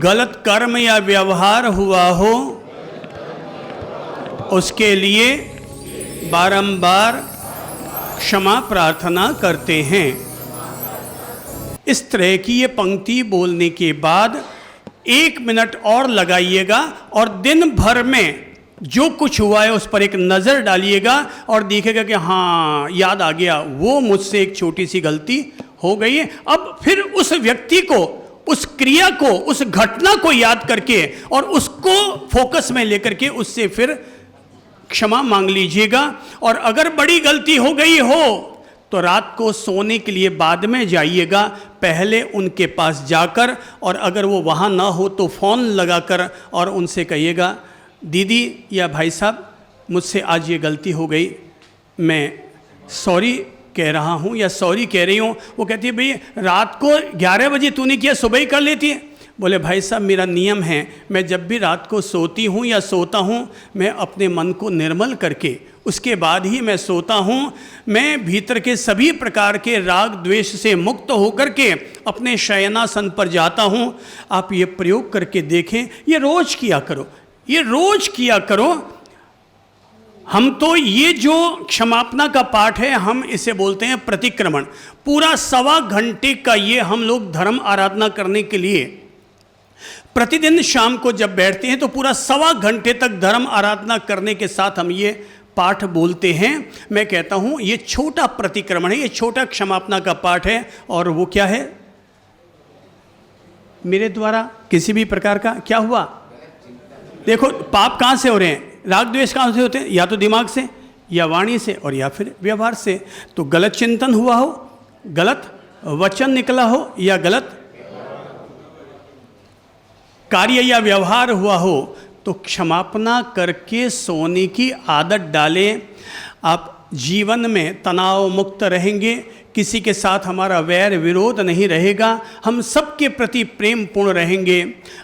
गलत कर्म या व्यवहार हुआ हो, उसके लिए बारंबार क्षमा प्रार्थना करते हैं। इस तरह की ये पंक्ति बोलने के बाद 1 मिनट और लगाइएगा और दिन भर में जो कुछ हुआ है उस पर एक नज़र डालिएगा और देखिएगा कि हाँ याद आ गया, वो मुझसे एक छोटी सी गलती हो गई है। अब फिर उस व्यक्ति को, उस क्रिया को, उस घटना को याद करके और उसको फोकस में लेकर के उससे फिर क्षमा मांग लीजिएगा। और अगर बड़ी गलती हो गई हो तो रात को सोने के लिए बाद में जाइएगा, पहले उनके पास जाकर, और अगर वो वहाँ ना हो तो फ़ोन लगाकर और उनसे कहिएगा, दीदी या भाई साहब मुझसे आज ये गलती हो गई, मैं सॉरी कह रहा हूँ या सॉरी कह रही हूँ। वो कहती है भाई रात को 11 बजे तूने किया, सुबह ही कर लेती है। बोले भाई साहब मेरा नियम है, मैं जब भी रात को सोती हूँ या सोता हूँ, मैं अपने मन को निर्मल करके उसके बाद ही मैं सोता हूँ। मैं भीतर के सभी प्रकार के राग द्वेष से मुक्त होकर के अपने शयनासन पर जाता हूँ। आप ये प्रयोग करके देखें, ये रोज़ किया करो, ये रोज़ किया करो। हम तो ये जो क्षमापना का पाठ है, हम इसे बोलते हैं प्रतिक्रमण। पूरा 1.25 घंटे का ये हम लोग धर्म आराधना करने के लिए प्रतिदिन शाम को जब बैठते हैं तो पूरा 1.25 घंटे तक धर्म आराधना करने के साथ हम ये पाठ बोलते हैं। मैं कहता हूँ ये छोटा प्रतिक्रमण है, ये छोटा क्षमापना का पाठ है। और वो क्या है? मेरे द्वारा किसी भी प्रकार का क्या हुआ? देखो पाप कहाँ से हो रहे हैं, राग द्वेष कहाँ से होते हैं? या तो दिमाग से या वाणी से और या फिर व्यवहार से। तो गलत चिंतन हुआ हो, गलत वचन निकला हो या गलत कार्य या व्यवहार हुआ हो, तो क्षमापना करके सोने की आदत डालें। आप जीवन में तनाव मुक्त रहेंगे, किसी के साथ हमारा वैर विरोध नहीं रहेगा, हम सबके प्रति प्रेम पूर्ण रहेंगे।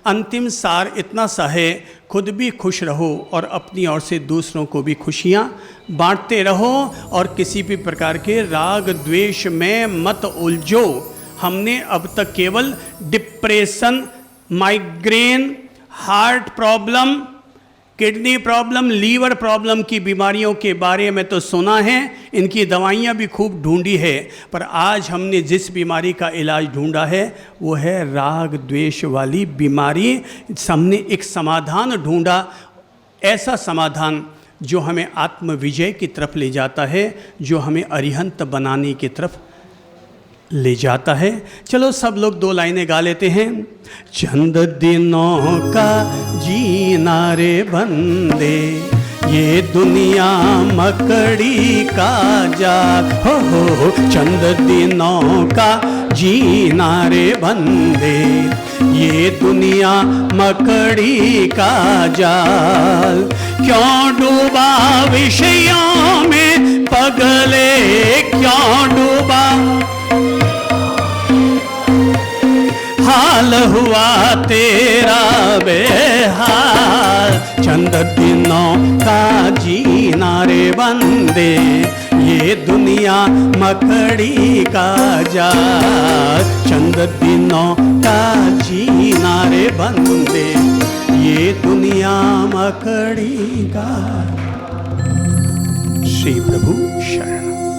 अंतिम सार इतना सा है, खुद भी खुश रहो और अपनी ओर से दूसरों को भी खुशियाँ बांटते रहो और किसी भी प्रकार के राग द्वेष में मत उलझो। हमने अब तक केवल depression, migraine, heart problem, kidney problem, liver problem की बीमारियों के बारे में तो सुना है, इनकी दवाइयाँ भी खूब ढूंढी है, पर आज हमने जिस बीमारी का इलाज ढूंढा है वो है राग द्वेष वाली बीमारी। हमने एक समाधान ढूंढा, ऐसा समाधान जो हमें आत्म विजय की तरफ ले जाता है, जो हमें अरिहंत बनाने की तरफ ले जाता है। चलो सब लोग 2 लाइनें गा लेते हैं। चंद दिनों का जीना रे बंदे, ये दुनिया मकड़ी का जाल हो। चंद दिनों का जीना रे बंदे, ये दुनिया मकड़ी का जाल। क्यों डूबा विषयों में पगले, क्यों डूबा हाल हुआ तेरा बेहाल। चंद दिनों का जीना रे बंदे, ये दुनिया मकड़ी का जाल। चंद दिनों का जीना रे बंदे, ये दुनिया मकड़ी का। श्री प्रभु शरण।